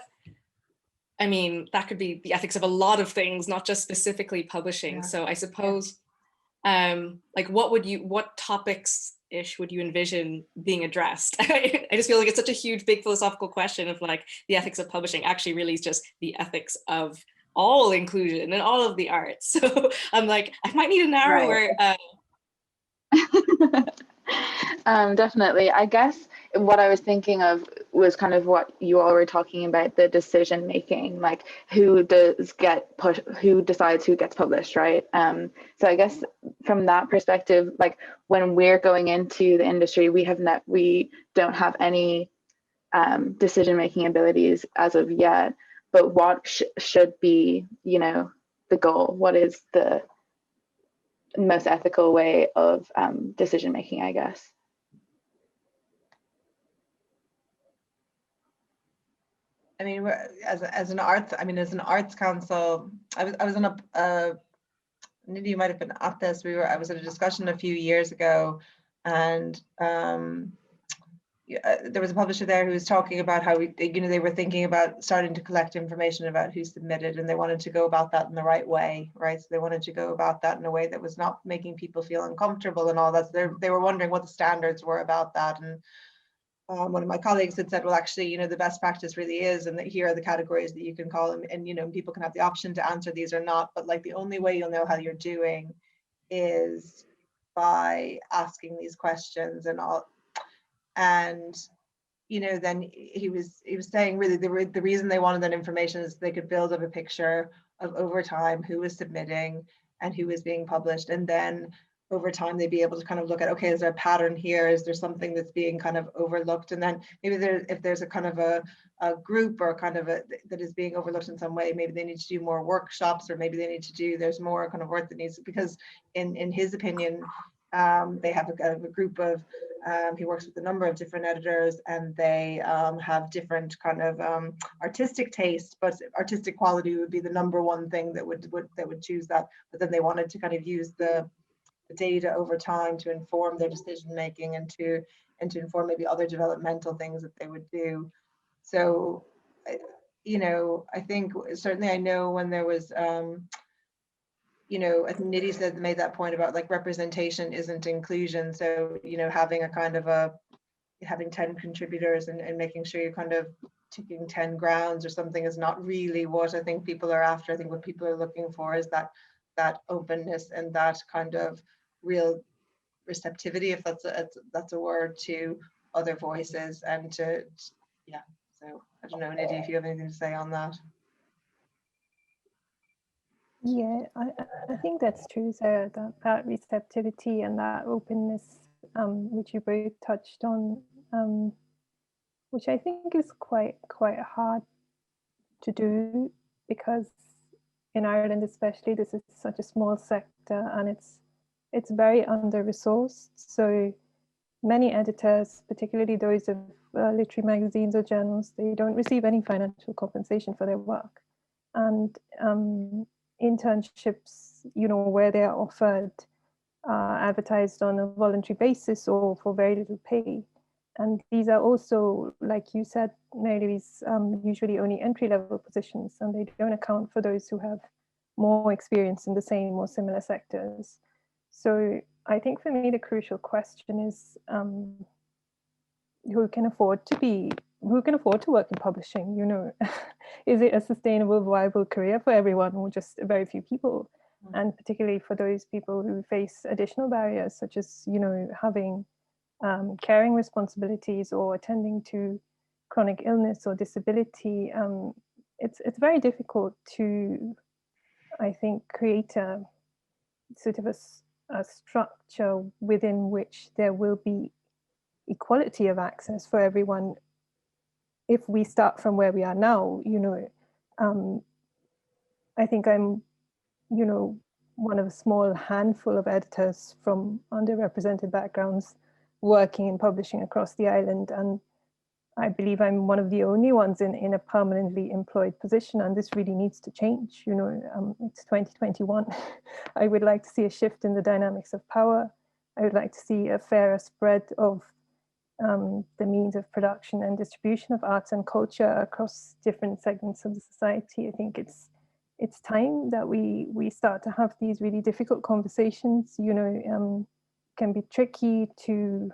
I mean, that could be the ethics of a lot of things, not just specifically publishing. Yeah. So I suppose, like, what topics-ish would you envision being addressed? I just feel like it's such a huge, big philosophical question of like the ethics of publishing actually really is just the ethics of all inclusion and all of the arts. So I'm like, I might need a narrower. Right. Definitely. I guess what I was thinking of was kind of what you all were talking about, the decision making, like who decides who gets published, right? So I guess from that perspective, like when we're going into the industry, we don't have any decision making abilities as of yet. But what should be, the goal? What is the most ethical way of decision making, I guess? I mean, as an arts council, I was on Nidhi, you might have been at this. I was at a discussion a few years ago, and there was a publisher there who was talking about how they were thinking about starting to collect information about who submitted, and they wanted to go about that in the right way, right? So they wanted to go about that in a way that was not making people feel uncomfortable and all that. So they were wondering what the standards were about that, and one of my colleagues had said, well, actually, the best practice really is, and that here are the categories that you can call them, and people can have the option to answer these or not, but like the only way you'll know how you're doing is by asking these questions and all. And then he was saying really the reason they wanted that information is they could build up a picture of over time who was submitting and who was being published, and then over time they'd be able to kind of look at, okay, is there a pattern here? Is there something that's being kind of overlooked? And then maybe if there's a kind of a group or kind of that is being overlooked in some way, maybe they need to do more workshops, or maybe they need to do, there's more kind of work that needs, because in his opinion, They have a group of, he works with a number of different editors, and they have different kind of artistic taste, but artistic quality would be the number one thing that would choose that. But then they wanted to kind of use the data over time to inform their decision making, and to inform maybe other developmental things that they would do. So, you know, I think certainly I know when there was you know, I think Nidhi made that point about like representation isn't inclusion. So, you know, having a kind of having 10 contributors and making sure you're kind of ticking 10 grounds or something is not really what I think people are after. I think what people are looking for is that openness and that kind of real receptivity, if that's a word, to other voices, and to, yeah. So I don't know, Nidhi, if you have anything to say on that. Yeah, I think that's true, Sarah, that receptivity and that openness, which you both touched on, which I think is quite hard to do, because in Ireland especially, this is such a small sector, and it's very under-resourced. So many editors, particularly those of literary magazines or journals, they don't receive any financial compensation for their work. And internships, you know, where they are offered, advertised on a voluntary basis or for very little pay. And these are also, like you said, Mary, usually only entry-level positions, and they don't account for those who have more experience in the same or similar sectors. So I think for me, the crucial question is who can afford to work in publishing, you know? Is it a sustainable, viable career for everyone, or just a very few people? And particularly for those people who face additional barriers, such as, you know, having caring responsibilities or attending to chronic illness or disability, it's very difficult to, I think, create a sort of a structure within which there will be equality of access for everyone. If we start from where we are now, you know, I think I'm, you know, one of a small handful of editors from underrepresented backgrounds working in publishing across the island, and I believe I'm one of the only ones in a permanently employed position, and this really needs to change. You know, it's 2021. I would like to see a shift in the dynamics of power. I would like to see a fairer spread of the means of production and distribution of arts and culture across different segments of the society. I think it's time that we start to have these really difficult conversations. You know, can be tricky to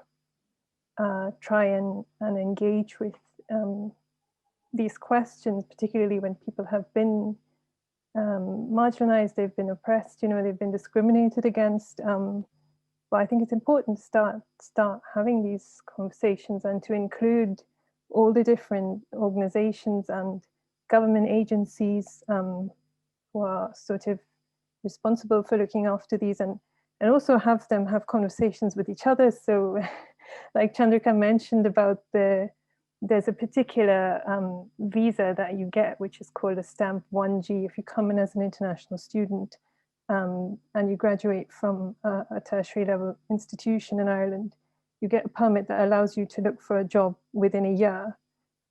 try and engage with these questions, particularly when people have been marginalized, they've been oppressed, you know, they've been discriminated against. But I think it's important to start having these conversations, and to include all the different organizations and government agencies who are sort of responsible for looking after these, and also have them have conversations with each other. So like Chandrika mentioned about there's a particular visa that you get, which is called a stamp 1G if you come in as an international student. And you graduate from a tertiary level institution in Ireland, you get a permit that allows you to look for a job within a year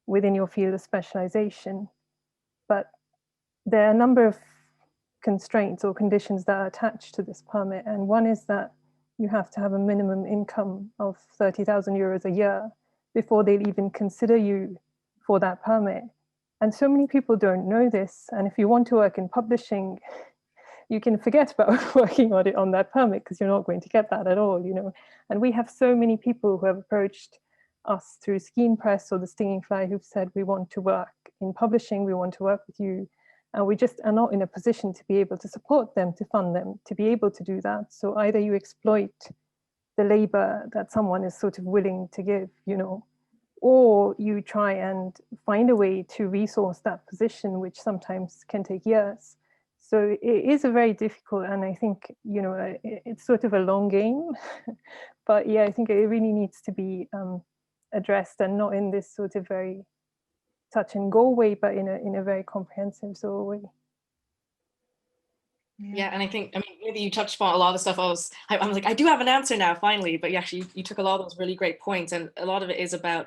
within your field of specialization. But there are a number of constraints or conditions that are attached to this permit. And one is that you have to have a minimum income of 30,000 euros a year before they'll even consider you for that permit. And so many people don't know this. And if you want to work in publishing, you can forget about working on that permit, because you're not going to get that at all, you know. And we have so many people who have approached us through Skeen Press or the Stinging Fly who've said, we want to work in publishing, we want to work with you. And we just are not in a position to be able to support them, to fund them, to be able to do that. So either you exploit the labor that someone is sort of willing to give, you know, or you try and find a way to resource that position, which sometimes can take years. So it is a very difficult, and I think, you know, it's sort of a long game, but yeah, I think it really needs to be addressed, and not in this sort of very touch and go way, but in a very comprehensive sort of way. Yeah, and I think, I mean, maybe you touched upon a lot of the stuff I'm like, I do have an answer now, finally. But yeah, actually, you took a lot of those really great points, and a lot of it is about,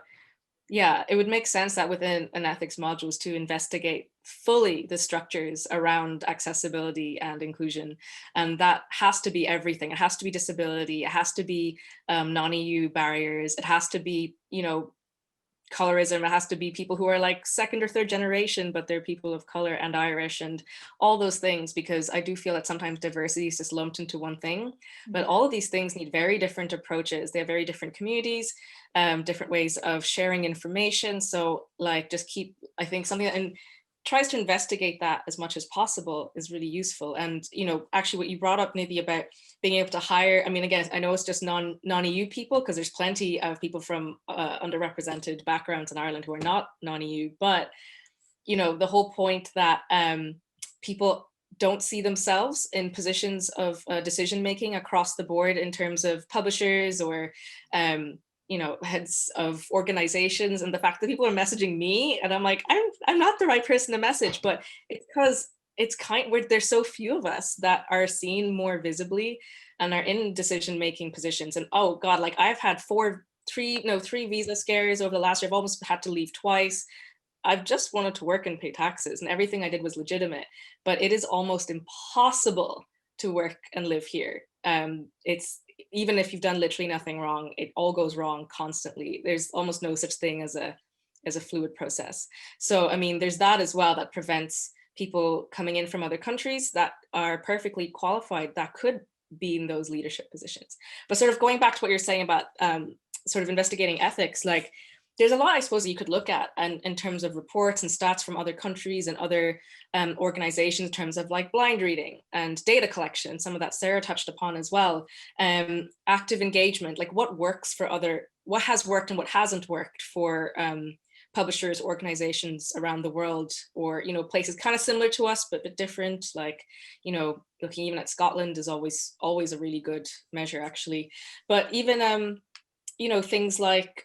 yeah, it would make sense that within an ethics modules to investigate fully the structures around accessibility and inclusion. And that has to be everything. It has to be disability. It has to be non-EU barriers. It has to be, you know, colorism. It has to be people who are like second or third generation, but they're people of color and Irish and all those things, because I do feel that sometimes diversity is just lumped into one thing, but all of these things need very different approaches. They have very different communities, different ways of sharing information. So like, just keep, I think something that, and tries to investigate that as much as possible is really useful. And, you know, actually what you brought up, Nidhi, about being able to hire, I mean, again, I know it's just non-EU people, because there's plenty of people from underrepresented backgrounds in Ireland who are not non-EU, but, you know, the whole point that people don't see themselves in positions of decision-making across the board in terms of publishers or you know, heads of organizations, and the fact that people are messaging me and I'm like, I'm not the right person to message, but it's because it's there's so few of us that are seen more visibly and are in decision-making positions. And oh God, like I've had three visa scares over the last year. I've almost had to leave twice. I've just wanted to work and pay taxes, and everything I did was legitimate, but it is almost impossible to work and live here. It's, even if you've done literally nothing wrong, it all goes wrong constantly. There's almost no such thing as a fluid process. So, I mean, there's that as well that prevents people coming in from other countries that are perfectly qualified, that could be in those leadership positions. But sort of going back to what you're saying about sort of investigating ethics, like there's a lot, I suppose, you could look at, and in terms of reports and stats from other countries and other organizations, in terms of like blind reading and data collection, some of that Sarah touched upon as well. Active engagement, like what works for what has worked and what hasn't worked for publishers, organizations around the world, or, you know, places kind of similar to us, but different, like, you know, looking even at Scotland is always a really good measure, actually. But even, you know, things like,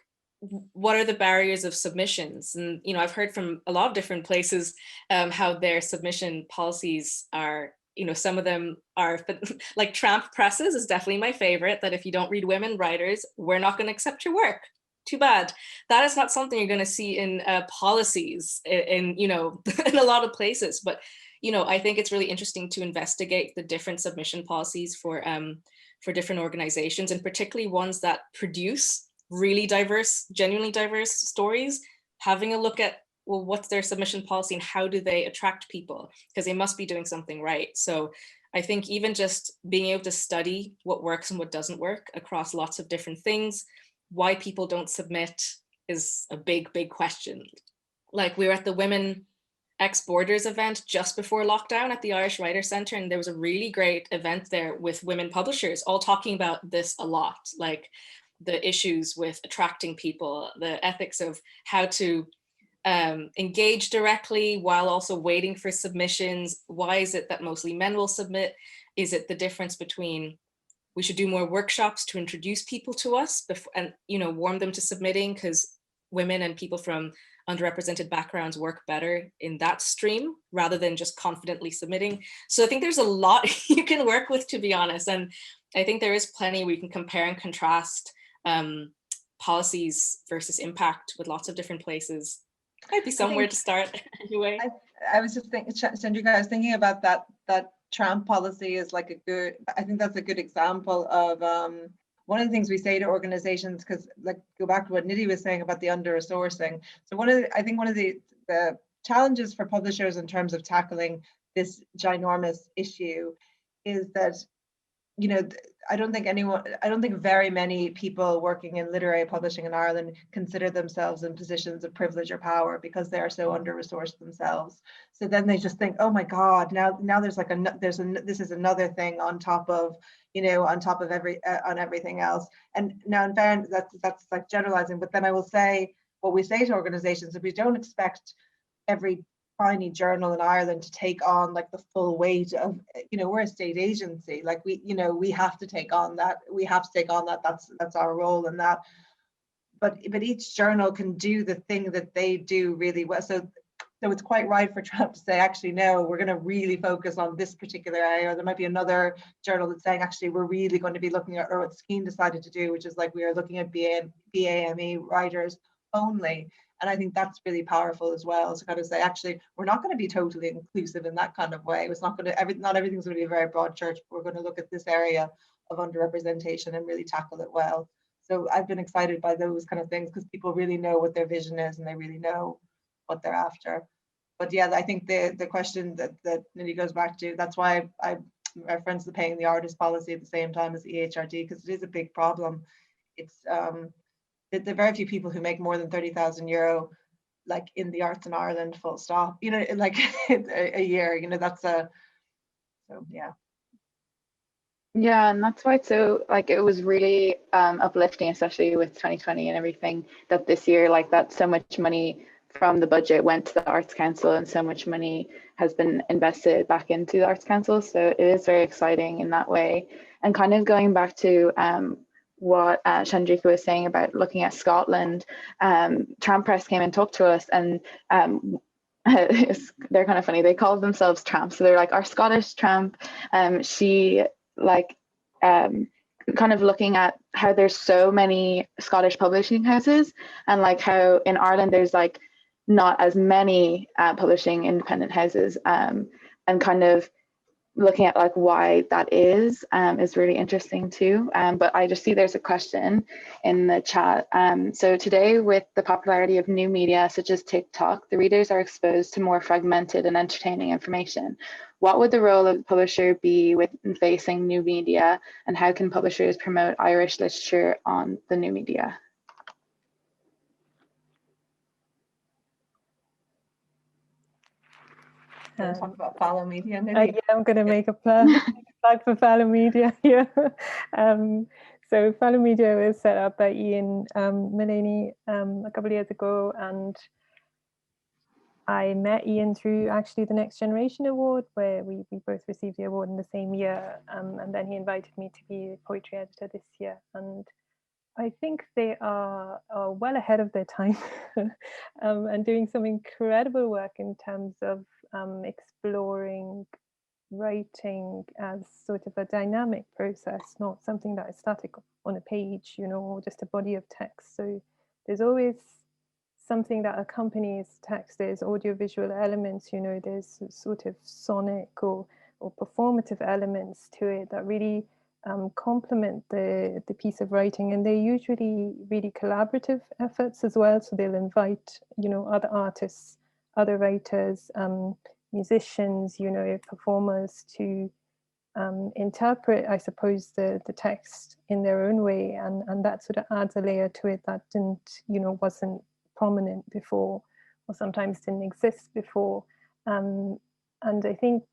what are the barriers of submissions? And, you know, I've heard from a lot of different places how their submission policies are, you know, some of them are like Tramp Presses is definitely my favorite, that if you don't read women writers, we're not going to accept your work. Too bad. That is not something you're going to see in policies in, you know, in a lot of places. But, you know, I think it's really interesting to investigate the different submission policies for different organizations, and particularly ones that produce really diverse, genuinely diverse stories, having a look at, well, what's their submission policy and how do they attract people? Because they must be doing something right. So I think even just being able to study what works and what doesn't work across lots of different things, why people don't submit is a big, big question. Like, we were at the Women Ex Borders event just before lockdown at the Irish Writers Centre, and there was a really great event there with women publishers all talking about this a lot, like the issues with attracting people, the ethics of how to engage directly while also waiting for submissions. Why is it that mostly men will submit? Is it the difference between, we should do more workshops to introduce people to us and, you know, warm them to submitting, because women and people from underrepresented backgrounds work better in that stream rather than just confidently submitting. So I think there's a lot you can work with, to be honest. And I think there is plenty we can compare and contrast policies versus impact with lots of different places. Might be somewhere to start anyway. I was just thinking, Chandrika, I was thinking about that Tramp policy is like I think that's a good example of one of the things we say to organizations, because like, go back to what Nidhi was saying about the under-resourcing. So I think one of the challenges for publishers in terms of tackling this ginormous issue is that, you know, I don't think very many people working in literary publishing in Ireland consider themselves in positions of privilege or power because they are so under-resourced themselves. So then they just think, oh my God, now there's like this is another thing on top of, you know, on top of on everything else. And now in fairness, that's like generalizing. But then I will say, what we say to organizations, if we don't expect every tiny journal in Ireland to take on like the full weight of, you know, we're a state agency, like we have to take on that. That's our role in that. But each journal can do the thing that they do really well. So So it's quite right for Trump to say, actually, no, we're going to really focus on this particular area. Or there might be another journal that's saying, actually, we're really going to be looking at, or what Skeen decided to do, which is like we are looking at BAME writers only. And I think that's really powerful as well, to kind of say, actually, we're not going to be totally inclusive in that kind of way. It's not going to, not everything's going to be a very broad church, but we're going to look at this area of underrepresentation and really tackle it well. So I've been excited by those kind of things because people really know what their vision is and they really know what they're after. But yeah, I think the question that Nidhi goes back to, that's why I reference the paying the artist policy at the same time as the EHRD, because it is a big problem. It's there are very few people who make more than €30,000 like in the arts in Ireland, full stop, you know, like a year, you know, that's a, so yeah. Yeah, and that's why it's so, like, it was really uplifting, especially with 2020 and everything, that this year, like, that so much money from the budget went to the Arts Council and so much money has been invested back into the Arts Council. So it is very exciting in that way. And kind of going back to what Chandrika was saying about looking at Scotland, Tramp Press came and talked to us, and they're kind of funny. They call themselves Tramp. So they're like, our Scottish Tramp. She like kind of looking at how there's so many Scottish publishing houses, and like how in Ireland there's like not as many publishing independent houses, and kind of looking at like why that is really interesting too. But I just see there's a question in the chat. So today, with the popularity of new media such as TikTok, the readers are exposed to more fragmented and entertaining information. What would the role of the publisher be with facing new media, and how can publishers promote Irish literature on the new media? Talk about Follow Media. Yeah, I'm going to make a plug for Follow Media here. So Follow Media was set up by Ian Mullaney a couple of years ago, and I met Ian through actually the Next Generation Award, where we both received the award in the same year, and then he invited me to be poetry editor this year, and I think they are well ahead of their time and doing some incredible work in terms of exploring writing as sort of a dynamic process, not something that is static on a page, you know, or just a body of text. So there's always something that accompanies text. There's audiovisual elements, you know, there's sort of sonic or performative elements to it that really complement the piece of writing, and they're usually really collaborative efforts as well. So they'll invite, you know, other artists, other writers, musicians, you know, performers to interpret, I suppose, the text in their own way, and that sort of adds a layer to it that didn't, you know, wasn't prominent before, or sometimes didn't exist before. And I think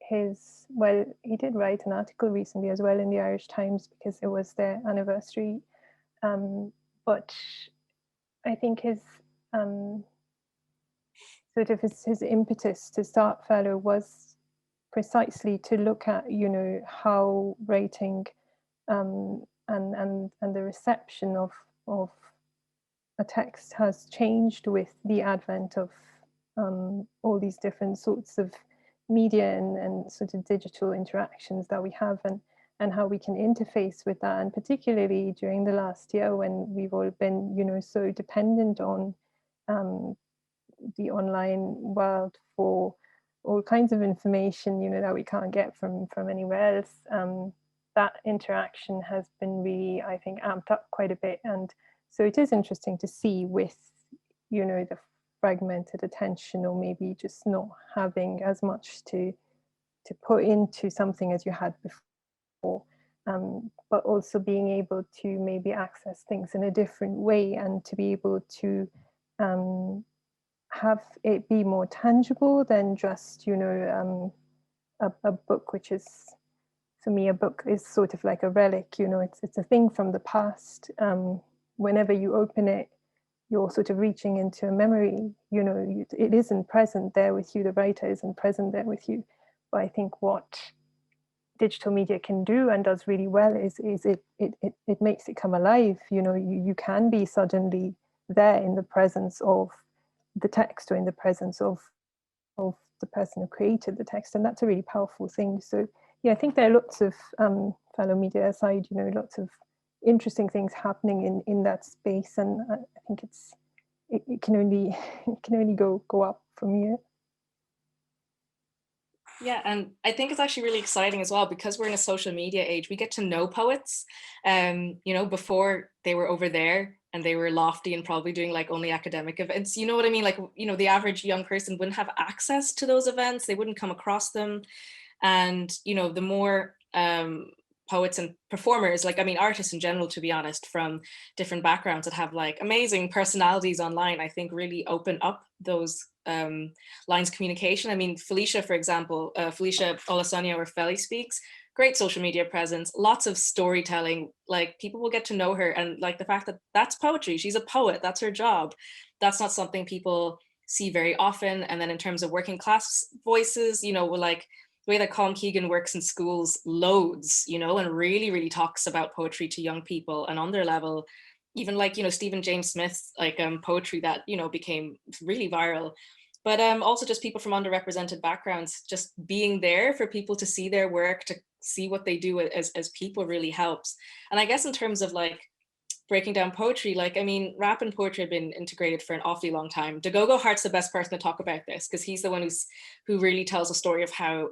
he did write an article recently as well in the Irish Times because it was their anniversary. But I think his impetus to start Fellow was precisely to look at, you know, how writing and the reception of a text has changed with the advent of all these different sorts of media and sort of digital interactions that we have, and how we can interface with that, and particularly during the last year when we've all been, you know, so dependent on the online world for all kinds of information, you know, that we can't get from anywhere else. That interaction has been really, I think, amped up quite a bit, and so it is interesting to see with, you know, the fragmented attention, or maybe just not having as much to put into something as you had before, but also being able to maybe access things in a different way, and to be able to have it be more tangible than just, you know, a book, which is, for me, a book is sort of like a relic, you know, it's a thing from the past. Whenever you open it, you're sort of reaching into a memory, you know, it isn't present there with you, the writer isn't present there with you. But I think what digital media can do and does really well is it makes it come alive, you know, you can be suddenly there in the presence of the text or in the presence of the person who created the text, and that's a really powerful thing. So yeah, I think there are lots of fellow media aside, you know, lots of interesting things happening in that space, and I think it can only go up from here. Yeah, and I think it's actually really exciting as well, because we're in a social media age. We get to know poets. You know, before they were over there and they were lofty and probably doing like only academic events. You know what I mean? Like, you know, the average young person wouldn't have access to those events. They wouldn't come across them. And, you know, the more poets and performers, like, I mean, artists in general, to be honest, from different backgrounds that have like amazing personalities online, I think really open up those lines of communication. I mean, Felicia, for example, Felicia Olasanya, or Feli Speaks, great social media presence, lots of storytelling, like people will get to know her. And like the fact that that's poetry, she's a poet, that's her job. That's not something people see very often. And then in terms of working class voices, you know, like the way that Colm Keegan works in schools loads, you know, and really, really talks about poetry to young people and on their level. Even like, you know, Stephen James Smith's like poetry that, you know, became really viral. But also just people from underrepresented backgrounds, just being there for people to see their work, to see what they do as people really helps. And I guess in terms of like breaking down poetry, like, I mean, rap and poetry have been integrated for an awfully long time. Dagogo Hart's the best person to talk about this, because he's the one who really tells a story of how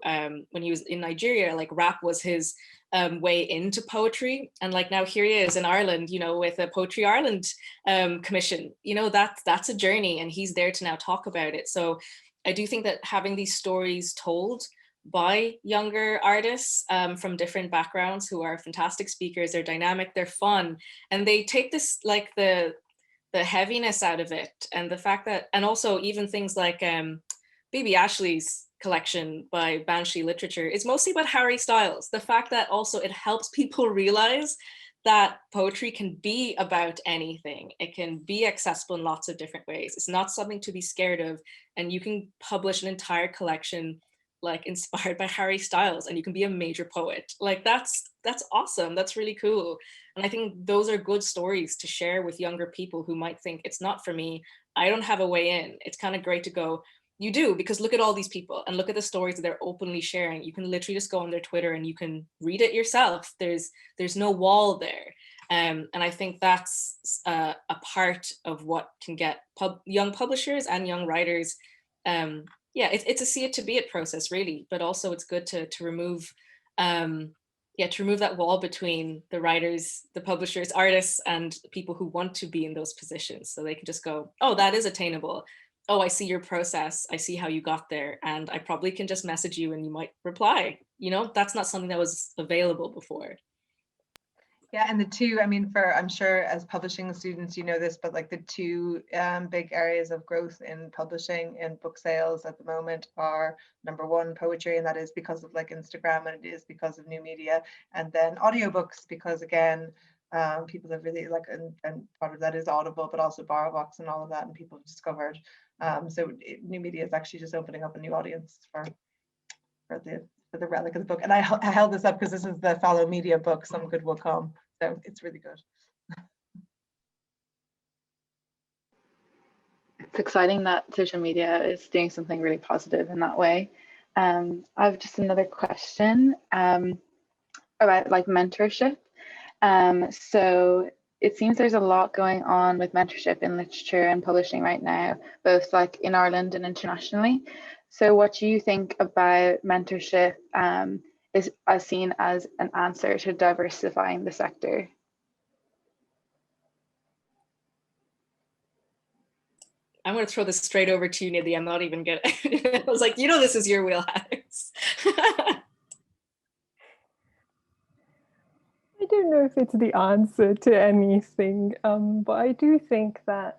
when he was in Nigeria, like rap was his way into poetry. And like now here he is in Ireland, you know, with a Poetry Ireland commission, you know, that's a journey, and he's there to now talk about it. So I do think that having these stories told by younger artists from different backgrounds who are fantastic speakers, they're dynamic, they're fun, and they take this like the heaviness out of it, and the fact that, and also even things like Bibi Ashley's collection by Banshee Literature is mostly about Harry Styles. The fact that also it helps people realize that poetry can be about anything. It can be accessible in lots of different ways. It's not something to be scared of, and you can publish an entire collection like inspired by Harry Styles, and you can be a major poet. Like that's awesome. That's really cool. And I think those are good stories to share with younger people who might think it's not for me, I don't have a way in. It's kind of great to go, you do, because look at all these people and look at the stories that they're openly sharing. You can literally just go on their Twitter and you can read it yourself. There's no wall there. And I think that's a part of what can get young publishers and young writers yeah, it's a see it to be it process, really, but also it's good to remove to remove that wall between the writers, the publishers, artists, and people who want to be in those positions, so they can just go, oh, that is attainable. Oh, I see your process, I see how you got there, and I probably can just message you and you might reply. You know, that's not something that was available before. Yeah, and the two, I mean, I'm sure as publishing students, you know this, but like the two big areas of growth in publishing and book sales at the moment are, number one, poetry, and that is because of like Instagram, and it is because of new media, and then audiobooks, because again, people have really like, and part of that is Audible, but also BarrowBox and all of that, and people have discovered. So new media is actually just opening up a new audience for the relic of the book. And I held this up because this is the Follow Media book, Some Good Will Come. So it's really good. It's exciting that social media is doing something really positive in that way. I have just another question about like mentorship. So it seems there's a lot going on with mentorship in literature and publishing right now, both like in Ireland and internationally. So what do you think about mentorship is as seen as an answer to diversifying the sector? I'm going to throw this straight over to you, Nidhi. I'm not even gonna. I was like, you know, this is your wheelhouse. I don't know if it's the answer to anything, but I do think that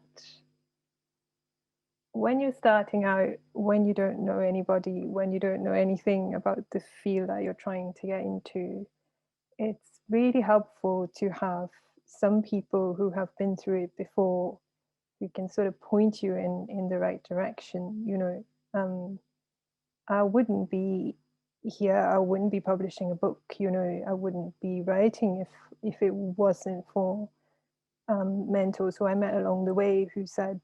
when you're starting out, when you don't know anybody, when you don't know anything about the field that you're trying to get into, it's really helpful to have some people who have been through it before, who can sort of point you in the right direction. You know, I wouldn't be here, I wouldn't be publishing a book, you know, I wouldn't be writing if it wasn't for mentors who I met along the way who said,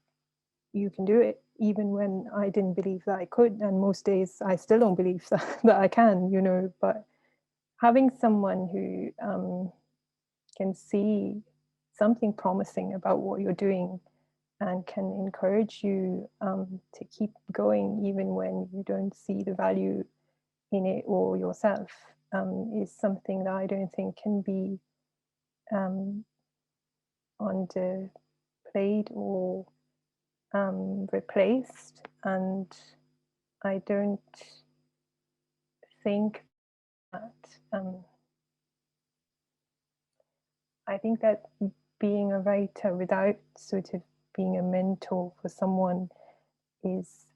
you can do it, even when I didn't believe that I could. And most days I still don't believe that I can, you know, but having someone who can see something promising about what you're doing and can encourage you to keep going even when you don't see the value in it or yourself is something that I don't think can be underplayed or replaced. And I don't think that I think that being a writer without sort of being a mentor for someone is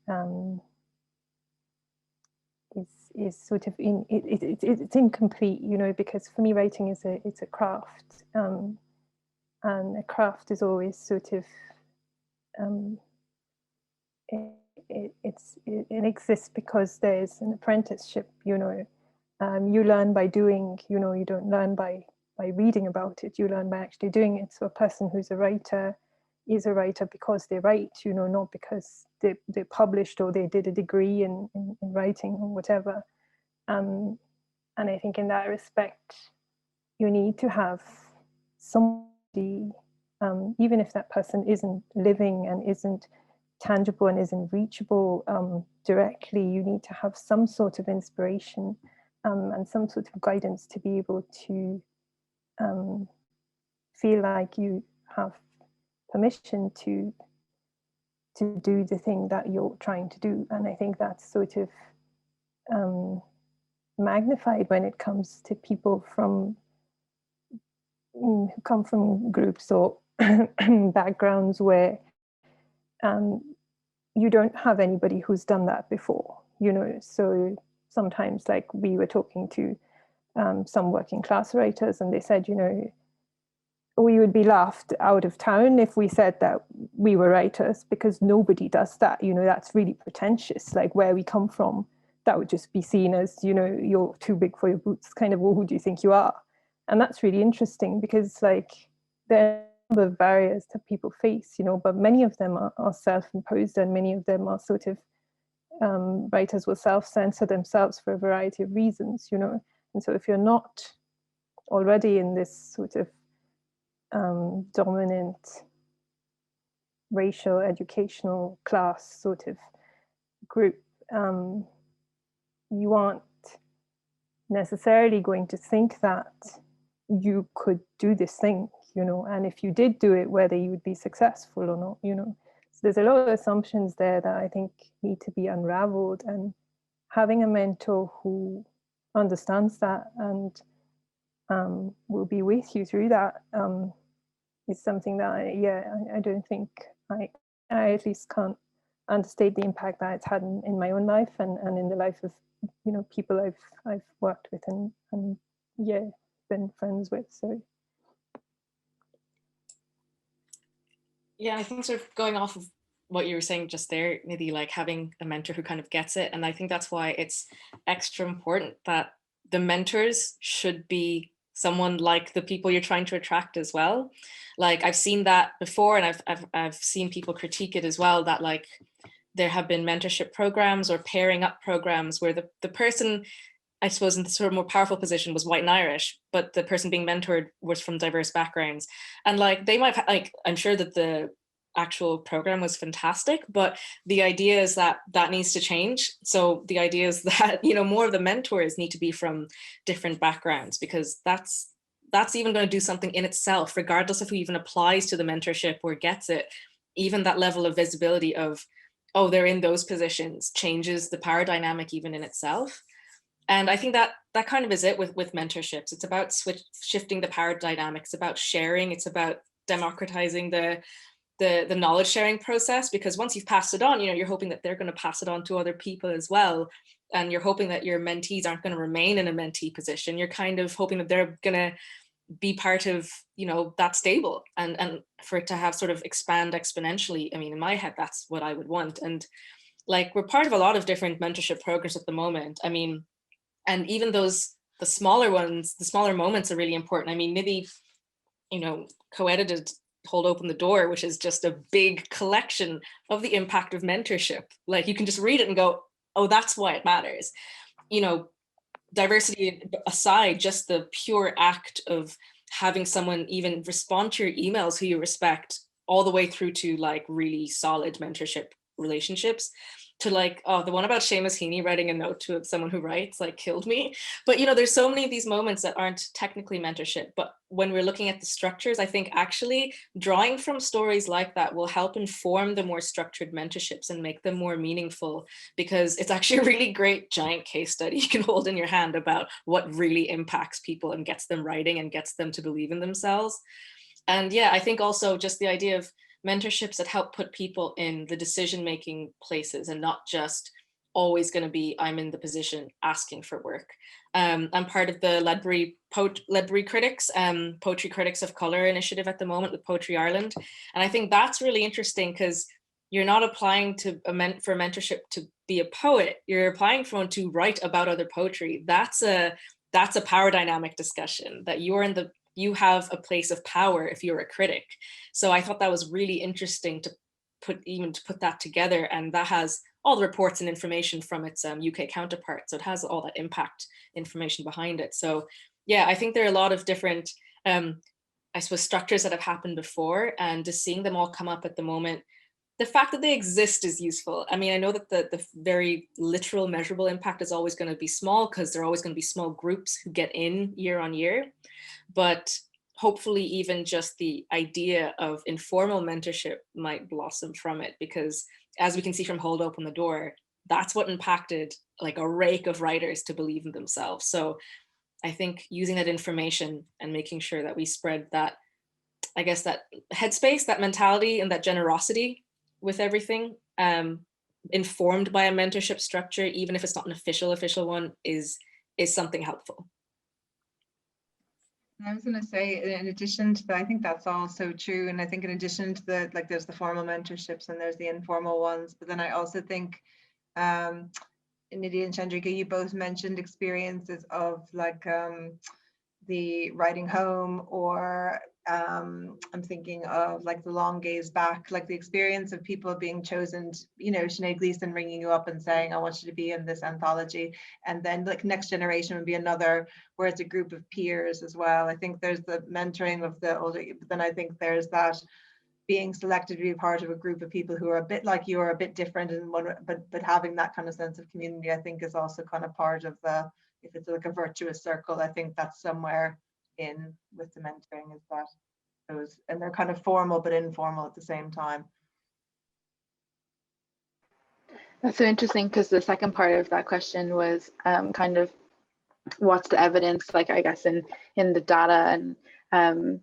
sort of it's incomplete, you know, because for me writing is it's a craft, and a craft is always sort of it exists because there's an apprenticeship, you know. You learn by doing, you know, you don't learn by reading about it, you learn by actually doing it. So a person who's a writer is a writer because they write, you know, not because they published or they did a degree in writing or whatever. And I think in that respect, you need to have somebody, even if that person isn't living and isn't tangible and isn't reachable directly, you need to have some sort of inspiration and some sort of guidance to be able to feel like you have permission to do the thing that you're trying to do. And I think that's sort of magnified when it comes to people who come from groups or backgrounds where you don't have anybody who's done that before, you know. So sometimes, like, we were talking to some working class writers, and they said, you know, we would be laughed out of town if we said that we were writers, because nobody does that, you know. That's really pretentious. Like, where we come from, that would just be seen as, you know, you're too big for your boots, kind of, well, who do you think you are? And that's really interesting, because like there are a number of barriers that people face, you know, but many of them are self-imposed, and many of them are sort of writers will self-censor themselves for a variety of reasons, you know. And so if you're not already in this sort of dominant racial educational class sort of group, you aren't necessarily going to think that you could do this thing, you know, and if you did do it, whether you would be successful or not, you know. So there's a lot of assumptions there that I think need to be unraveled, and having a mentor who understands that and will be with you through that is something that I don't think I at least can't understate the impact that it's had in my own life and in the life of, you know, people I've worked with and been friends with. So yeah, I think sort of going off of what you were saying just there, Nidhi, like having a mentor who kind of gets it. And I think that's why it's extra important that the mentors should be someone like the people you're trying to attract as well. Like, I've seen that before, and I've seen people critique it as well, that like there have been mentorship programs or pairing up programs where the person, I suppose, in the sort of more powerful position was white and Irish, but the person being mentored was from diverse backgrounds. And like they might, like, I'm sure that the actual program was fantastic, but the idea is that needs to change. So the idea is that, you know, more of the mentors need to be from different backgrounds, because that's even going to do something in itself, regardless of who even applies to the mentorship or gets it. Even that level of visibility of, oh, they're in those positions, changes the power dynamic even in itself. And I think that kind of is it with mentorships. It's about shifting the power dynamics, about sharing, it's about democratizing the knowledge sharing process, because once you've passed it on, you know, you're hoping that they're going to pass it on to other people as well. And you're hoping that your mentees aren't going to remain in a mentee position. You're kind of hoping that they're going to be part of, you know, that stable, and for it to have sort of expand exponentially. I mean, in my head, that's what I would want. And like, we're part of a lot of different mentorship programs at the moment. I mean, and even the smaller ones, the smaller moments are really important. I mean, Nidhi, you know, co-edited Hold Open the Door, which is just a big collection of the impact of mentorship. Like you can just read it and go, oh, that's why it matters. You know, diversity aside, just the pure act of having someone even respond to your emails who you respect, all the way through to like really solid mentorship relationships, to like, oh, the one about Seamus Heaney writing a note to someone who writes like killed me. But you know, there's so many of these moments that aren't technically mentorship, but when we're looking at the structures, I think actually drawing from stories like that will help inform the more structured mentorships and make them more meaningful, because it's actually a really great giant case study you can hold in your hand about what really impacts people and gets them writing and gets them to believe in themselves. And yeah, I think also just the idea of mentorships that help put people in the decision-making places and not just always going to be, I'm in the position asking for work. I'm part of the Ledbury Critics, Poetry Critics of Colour initiative at the moment with Poetry Ireland. And I think that's really interesting because you're not applying to for mentorship to be a poet, you're applying for one to write about other poetry. That's a power dynamic discussion, that you have a place of power if you're a critic. So I thought that was really interesting to put that together, and that has all the reports and information from its UK counterpart. So it has all that impact information behind it. So yeah, I think there are a lot of different, I suppose, structures that have happened before, and just seeing them all come up at the moment, the fact that they exist is useful. I mean, I know that the very literal measurable impact is always going to be small because there are always going to be small groups who get in year on year. But hopefully even just the idea of informal mentorship might blossom from it, because as we can see from Hold Open the Door, that's what impacted like a rake of writers to believe in themselves. So I think using that information and making sure that we spread that, I guess, that headspace, that mentality, and that generosity with everything, informed by a mentorship structure, even if it's not an official one, is something helpful. I was going to say, in addition to that, I think that's all so true. And I think in addition to the, like, there's the formal mentorships and there's the informal ones. But then I also think, Nidhi and Chandrika, you both mentioned experiences of like the writing home, or I'm thinking of like the long gaze back, like the experience of people being chosen, you know, Sinead Gleason ringing you up and saying, I want you to be in this anthology. And then like Next Generation would be another, where it's a group of peers as well. I think there's the mentoring of the older, but then I think there's that being selected to be part of a group of people who are a bit like you, or a bit different, and but having that kind of sense of community, I think is also kind of part of the, if it's like a virtuous circle, I think that's somewhere in with the mentoring, is that those, and they're kind of formal but informal at the same time. That's so interesting, because the second part of that question was kind of what's the evidence, like I guess in the data, and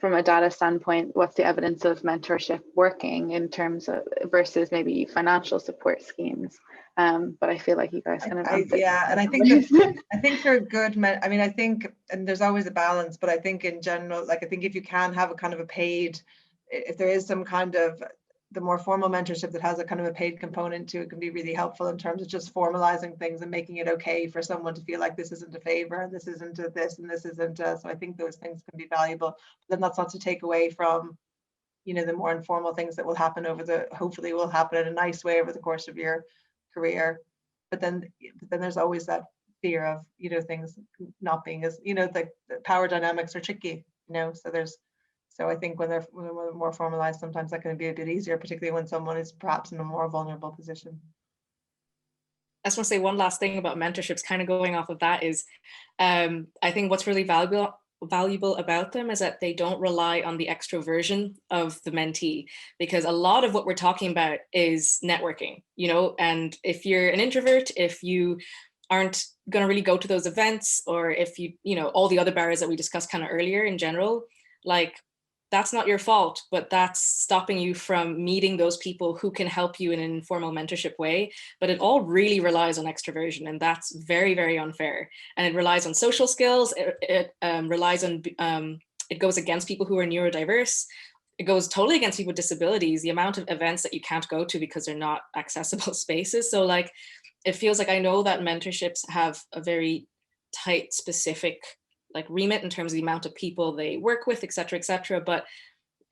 from a data standpoint, what's the evidence of mentorship working in terms of versus maybe financial support schemes? But I feel like you guys kind of answered. Yeah, and I think that, I think they're good. I mean, I think, and there's always a balance, but I think in general, like I think if you can have a kind of a paid, if there is some kind of the more formal mentorship that has a kind of a paid component to it, can be really helpful in terms of just formalizing things and making it okay for someone to feel like this isn't a favor and this isn't a this and this isn't a, so I think those things can be valuable. But then that's not to take away from, you know, the more informal things that will happen hopefully will happen in a nice way over the course of your career. But then there's always that fear of, you know, things not being as, you know, the power dynamics are tricky, you know, so I think when they're more formalized, sometimes that can be a bit easier, particularly when someone is perhaps in a more vulnerable position. I just want to say one last thing about mentorships, kind of going off of that, is I think what's really valuable about them is that they don't rely on the extroversion of the mentee, because a lot of what we're talking about is networking, you know, and if you're an introvert, if you aren't going to really go to those events, or if you know, all the other barriers that we discussed kind of earlier in general, like, that's not your fault, but that's stopping you from meeting those people who can help you in an informal mentorship way. But it all really relies on extroversion, and that's very, very unfair. And it relies on social skills. It relies on, it goes against people who are neurodiverse. It goes totally against people with disabilities, the amount of events that you can't go to because they're not accessible spaces. So like, it feels like, I know that mentorships have a very tight, specific like remit in terms of the amount of people they work with, et cetera, but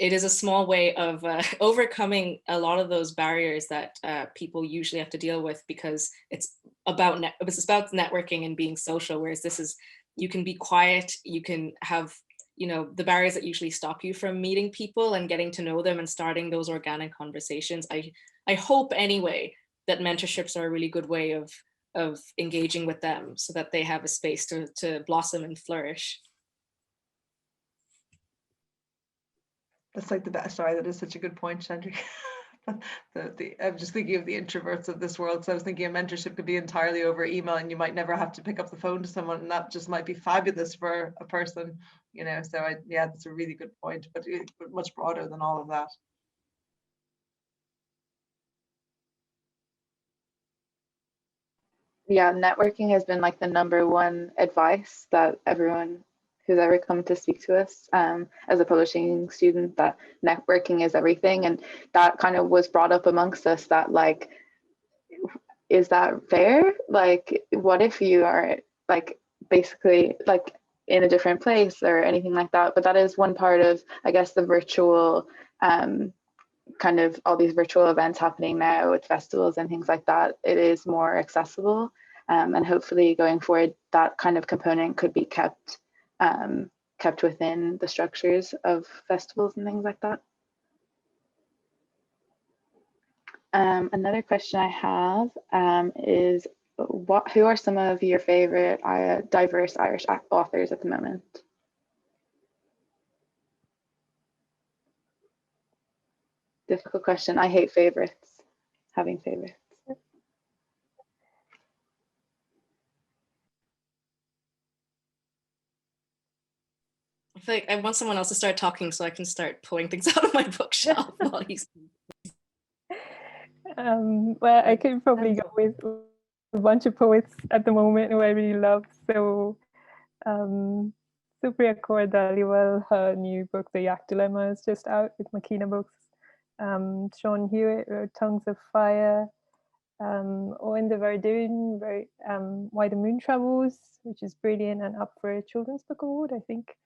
it is a small way of overcoming a lot of those barriers that people usually have to deal with, because it's about networking and being social, whereas this is, you can be quiet, you can have, you know, the barriers that usually stop you from meeting people and getting to know them and starting those organic conversations. I hope anyway that mentorships are a really good way of engaging with them so that they have a space to blossom and flourish. That's like the best. Sorry, that is such a good point, Chandrika. I'm just thinking of the introverts of this world. So I was thinking a mentorship could be entirely over email, and you might never have to pick up the phone to someone, and that just might be fabulous for a person, you know. So yeah, that's a really good point, but much broader than all of that. Yeah, networking has been like the #1 advice that everyone who's ever come to speak to us as a publishing student, that networking is everything. And that kind of was brought up amongst us, that like, is that fair? Like, what if you are like basically like in a different place or anything like that? But that is one part of, I guess, the virtual kind of all these virtual events happening now with festivals and things like that. It is more accessible, and hopefully going forward that kind of component could be kept within the structures of festivals and things like that. Another question I have is, who are some of your favorite diverse Irish authors at the moment? Difficult question. I hate favorites, having favorites. I feel like I want someone else to start talking so I can start pulling things out of my bookshelf while he's. Well, I could probably go with a bunch of poets at the moment who I really love. So Supriya Kaur Dhaliwal, her new book, The Yak Dilemma, is just out with Makina Books. Sean Hewitt wrote Tongues of Fire. Owen de Verdun wrote Why the Moon Travels, which is brilliant and up for a Children's Book Award, I think.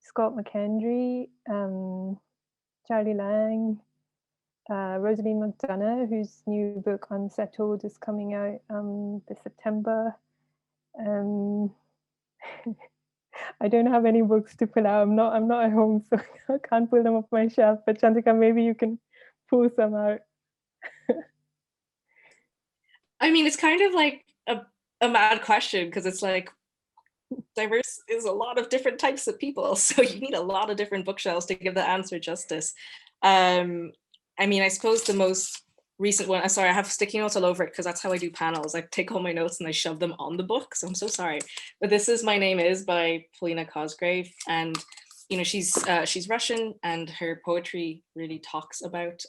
Scott McKendry, Charlie Lang, Rosaline McDonough, whose new book Unsettled is coming out this September. I don't have any books to pull out. I'm not at home, so I can't pull them off my shelf. But Chandrika, maybe you can pull some out. I mean, it's kind of like a mad question, because it's like diverse is a lot of different types of people, so you need a lot of different bookshelves to give the answer justice. I mean, I suppose the most recent one, sorry, I have sticky notes all over it because that's how I do panels. I take all my notes and I shove them on the book, so I'm so sorry. But this is My Name Is by Polina Cosgrave, and you know, she's Russian, and her poetry really talks about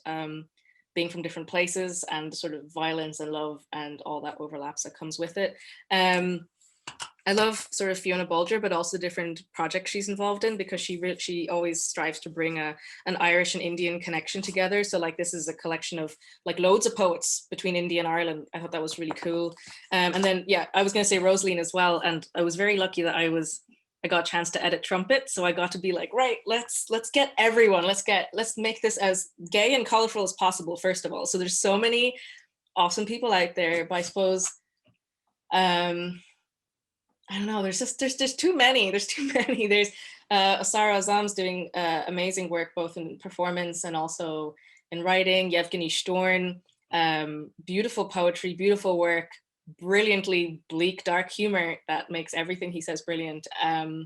being from different places and sort of violence and love and all that overlaps that comes with it. I love sort of Fiona Bolger, but also different projects she's involved in, because she always strives to bring an Irish and Indian connection together. So like, this is a collection of like loads of poets between India and Ireland. I thought that was really cool. And then, yeah, I was going to say Rosaline as well. And I was very lucky that I got a chance to edit Trumpet. So I got to be like, right, let's get everyone, let's make this as gay and colorful as possible, first of all. So there's so many awesome people out there, but I suppose, I don't know, there's too many. There's Asara Azam's doing amazing work, both in performance and also in writing. Yevgeny Shtorn, beautiful poetry, beautiful work, brilliantly bleak, dark humor that makes everything he says brilliant. Yeah,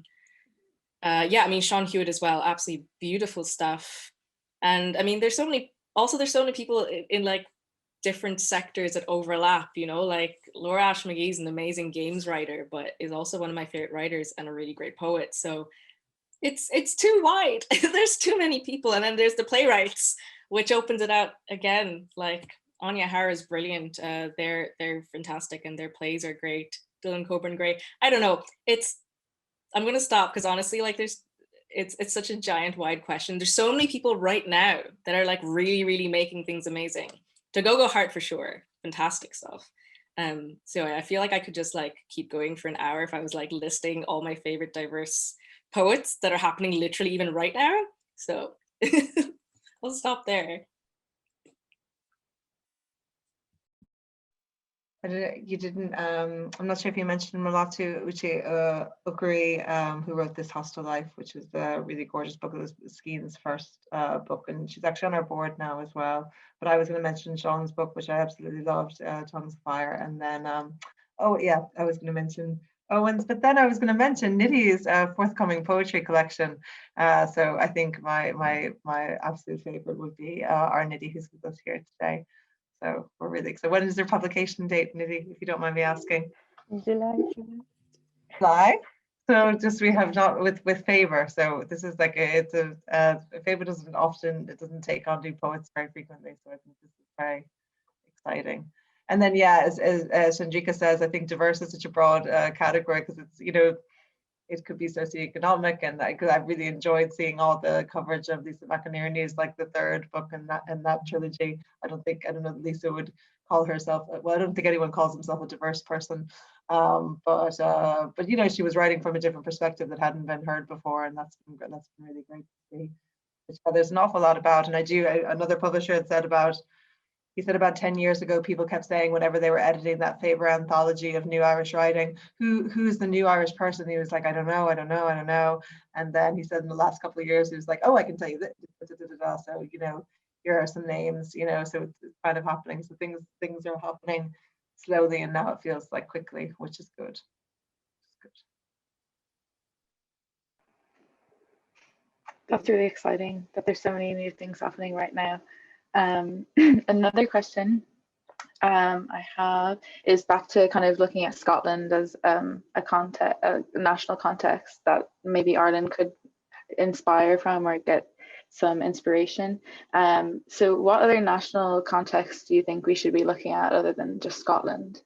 I mean, Sean Hewitt as well, absolutely beautiful stuff. And I mean, there's so many people in like different sectors that overlap, you know, like Laura Ash McGee is an amazing games writer, but is also one of my favorite writers and a really great poet. So it's too wide. There's too many people. And then there's the playwrights, which opens it out again. Like Anya Hara is brilliant. They're fantastic, and their plays are great. Dylan Coburn, great. I don't know. I'm gonna stop, because honestly, like it's such a giant wide question. There's so many people right now that are like really, really making things amazing. To Go Heart for sure, fantastic stuff. So I feel like I could just like keep going for an hour if I was like listing all my favorite diverse poets that are happening literally even right now. So I'll stop there. You didn't, I'm not sure if you mentioned Malatu Uche Ukuri, who wrote This Hostile Life, which is a really gorgeous book. It was Skeen's first book, and she's actually on our board now as well. But I was going to mention Sean's book, which I absolutely loved, Tongues of Fire. And then, oh yeah, I was going to mention Owen's, but then I was going to mention Nidhi's forthcoming poetry collection. So I think my absolute favorite would be our Nidhi, who's with us here today. So we're really excited. When is their publication date, Nidhi, if you don't mind me asking? July. July. So just we have not with Favor. So this is like Favor doesn't take on new poets very frequently. So I think this is very exciting. And then yeah, as Chandrika says, I think diverse is such a broad category because it's, you know, it could be socioeconomic, and because I really enjoyed seeing all the coverage of Lisa McInerney's, like the third book in that trilogy. I don't know that Lisa would call herself, well, I don't think anyone calls himself a diverse person, but you know, she was writing from a different perspective that hadn't been heard before, and that's been really great to see. Which there's an awful lot about, and another publisher had said about. He said about 10 years ago, people kept saying whenever they were editing that Favor anthology of new Irish writing, who's the new Irish person? He was like, I don't know. And then he said in the last couple of years, he was like, oh, I can tell you that. So, you know, here are some names, you know, so it's kind of happening. So things are happening slowly, and now it feels like quickly, which is good. That's really exciting that there's so many new things happening right now. Another question I have is back to kind of looking at Scotland as a national context that maybe Ireland could inspire from or get some inspiration. So what other national contexts do you think we should be looking at other than just Scotland?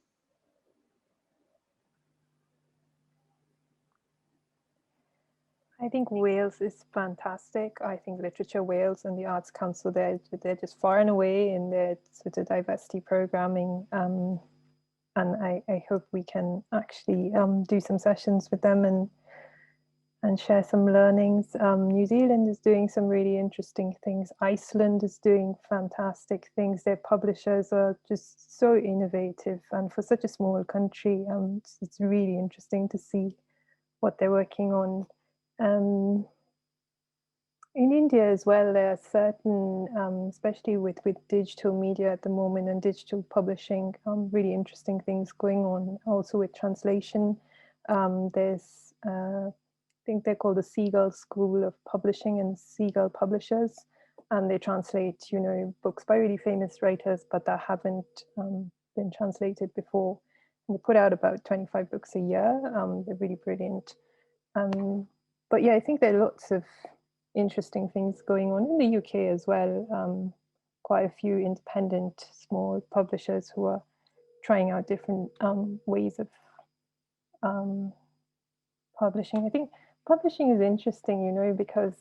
I think Wales is fantastic. I think Literature Wales and the Arts Council, they're just far and away in their sort of diversity programming. And I hope we can actually do some sessions with them and share some learnings. New Zealand is doing some really interesting things. Iceland is doing fantastic things. Their publishers are just so innovative. And for such a small country, it's really interesting to see what they're working on. In India as well, there are certain, especially with digital media at the moment and digital publishing, really interesting things going on. Also with translation, there's, I think they're called the Seagull School of Publishing and Seagull Publishers, and they translate, you know, books by really famous writers, but that haven't been translated before. And they put out about 25 books a year. They're really brilliant. But yeah, I think there are lots of interesting things going on in the UK as well. Quite a few independent small publishers who are trying out different ways of publishing. I think publishing is interesting, you know, because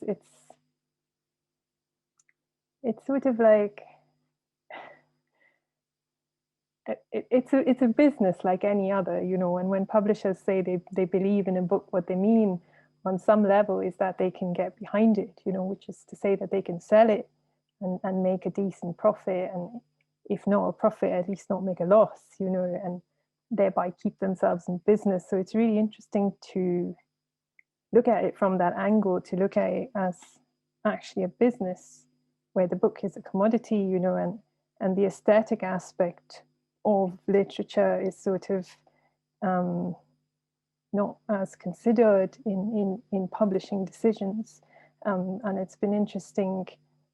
it's sort of like it's a business like any other, you know. And when publishers say they believe in a book, what they mean on some level is that they can get behind it, you know, which is to say that they can sell it and make a decent profit, and if not a profit, at least not make a loss, you know, and thereby keep themselves in business. So it's really interesting to look at it from that angle, to look at it as actually a business where the book is a commodity, you know, and the aesthetic aspect of literature is sort of not as considered in publishing decisions. And it's been interesting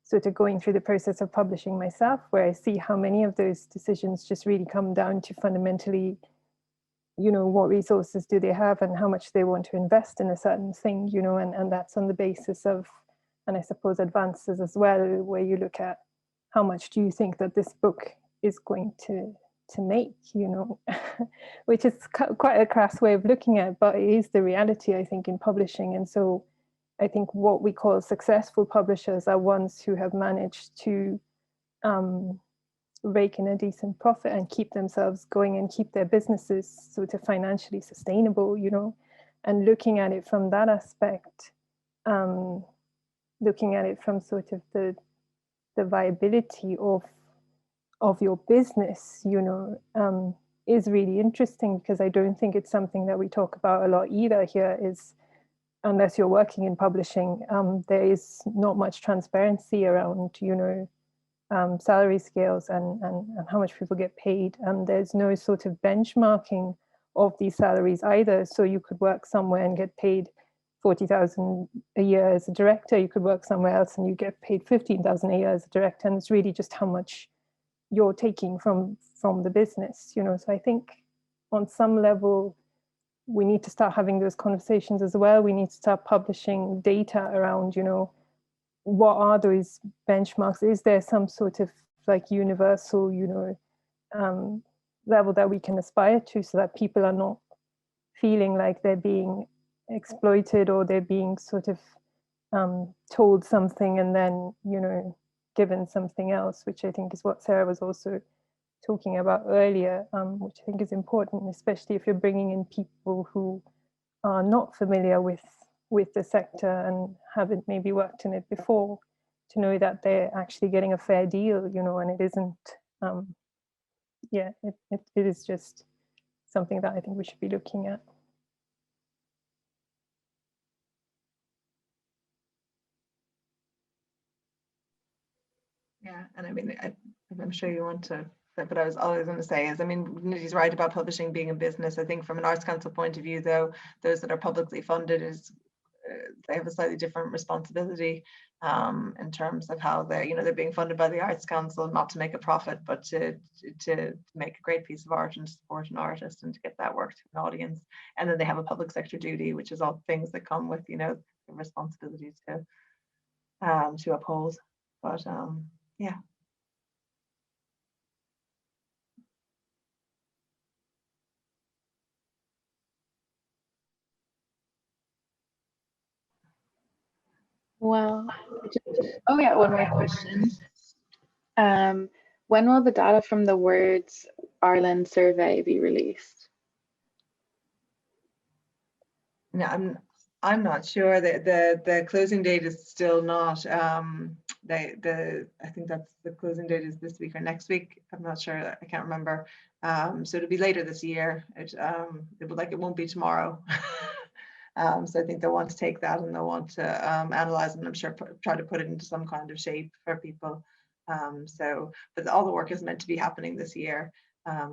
sort of going through the process of publishing myself, where I see how many of those decisions just really come down to fundamentally, you know, what resources do they have and how much they want to invest in a certain thing, you know, and that's on the basis of, and I suppose advances as well, where you look at how much do you think that this book is going to make, you know, which is quite a crass way of looking at it, but it is the reality, I think, in publishing. And so I think what we call successful publishers are ones who have managed to rake in a decent profit and keep themselves going and keep their businesses sort of financially sustainable, you know. And looking at it from that aspect, looking at it from sort of the viability of your business, you know, is really interesting, because I don't think it's something that we talk about a lot either here, is unless you're working in publishing, there is not much transparency around, you know, salary scales and how much people get paid. There's no sort of benchmarking of these salaries either. So you could work somewhere and get paid 40,000 a year as a director. You could work somewhere else and you get paid 15,000 a year as a director. And it's really just how much you're taking from the business, you know. So I think on some level, we need to start having those conversations as well. We need to start publishing data around, you know, what are those benchmarks? Is there some sort of like universal, you know, level that we can aspire to, so that people are not feeling like they're being exploited, or they're being sort of told something and then, you know, given something else, which I think is what Sarah was also talking about earlier, which I think is important, especially if you're bringing in people who are not familiar with the sector and haven't maybe worked in it before, to know that they're actually getting a fair deal, you know, and it isn't, yeah, it is just something that I think we should be looking at. Yeah, and I mean, I'm sure you want to, but I was always going to say is, I mean, Nidhi's right about publishing being a business. I think from an Arts Council point of view, though, those that are publicly funded is they have a slightly different responsibility in terms of how they're, you know, they're being funded by the Arts Council not to make a profit, but to make a great piece of art and to support an artist and to get that work to an audience. And then they have a public sector duty, which is all things that come with, you know, the responsibility to uphold. But yeah. Well, oh yeah, one more question. When will the data from the Words Ireland survey be released? No, I'm not sure. The closing date is still not. I think that's the closing date is this week or next week. I'm not sure. I can't remember. So it'll be later this year. It won't be tomorrow. So I think they'll want to take that and they'll want to analyze it, and I'm sure try to put it into some kind of shape for people. But all the work is meant to be happening this year.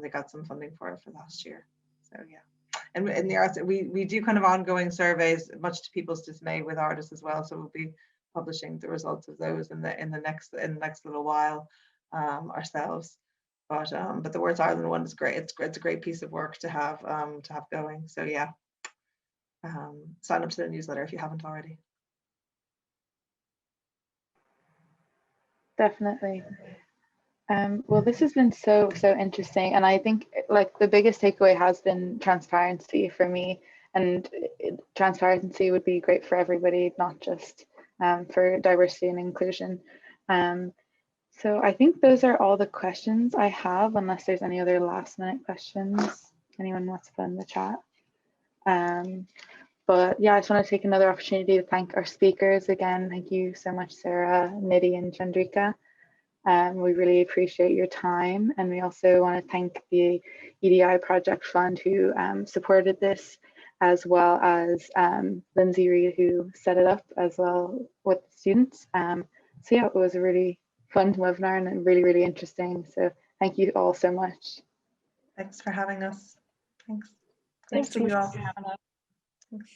They got some funding for it for last year. So yeah. And in the arts, we do kind of ongoing surveys, much to people's dismay, with artists as well. So we'll be publishing the results of those in the next little while ourselves. But the Words Ireland one is great. It's a great piece of work to have going. So yeah, sign up to the newsletter if you haven't already. Definitely. Well, this has been so interesting, and I think like the biggest takeaway has been transparency for me, and transparency would be great for everybody, not just for diversity and inclusion. So I think those are all the questions I have, unless there's any other last minute questions anyone wants to put in the chat. But yeah, I just want to take another opportunity to thank our speakers again. Thank you so much, Sarah, Nidhi, and Chandrika. We really appreciate your time, and we also want to thank the EDI Project Fund who supported this, as well as Lindsay Reid, who set it up as well with the students. So yeah, it was a really fun webinar and really interesting. So thank you all so much. Thanks for having us. Thanks. Thanks to you all. for having us. Thanks.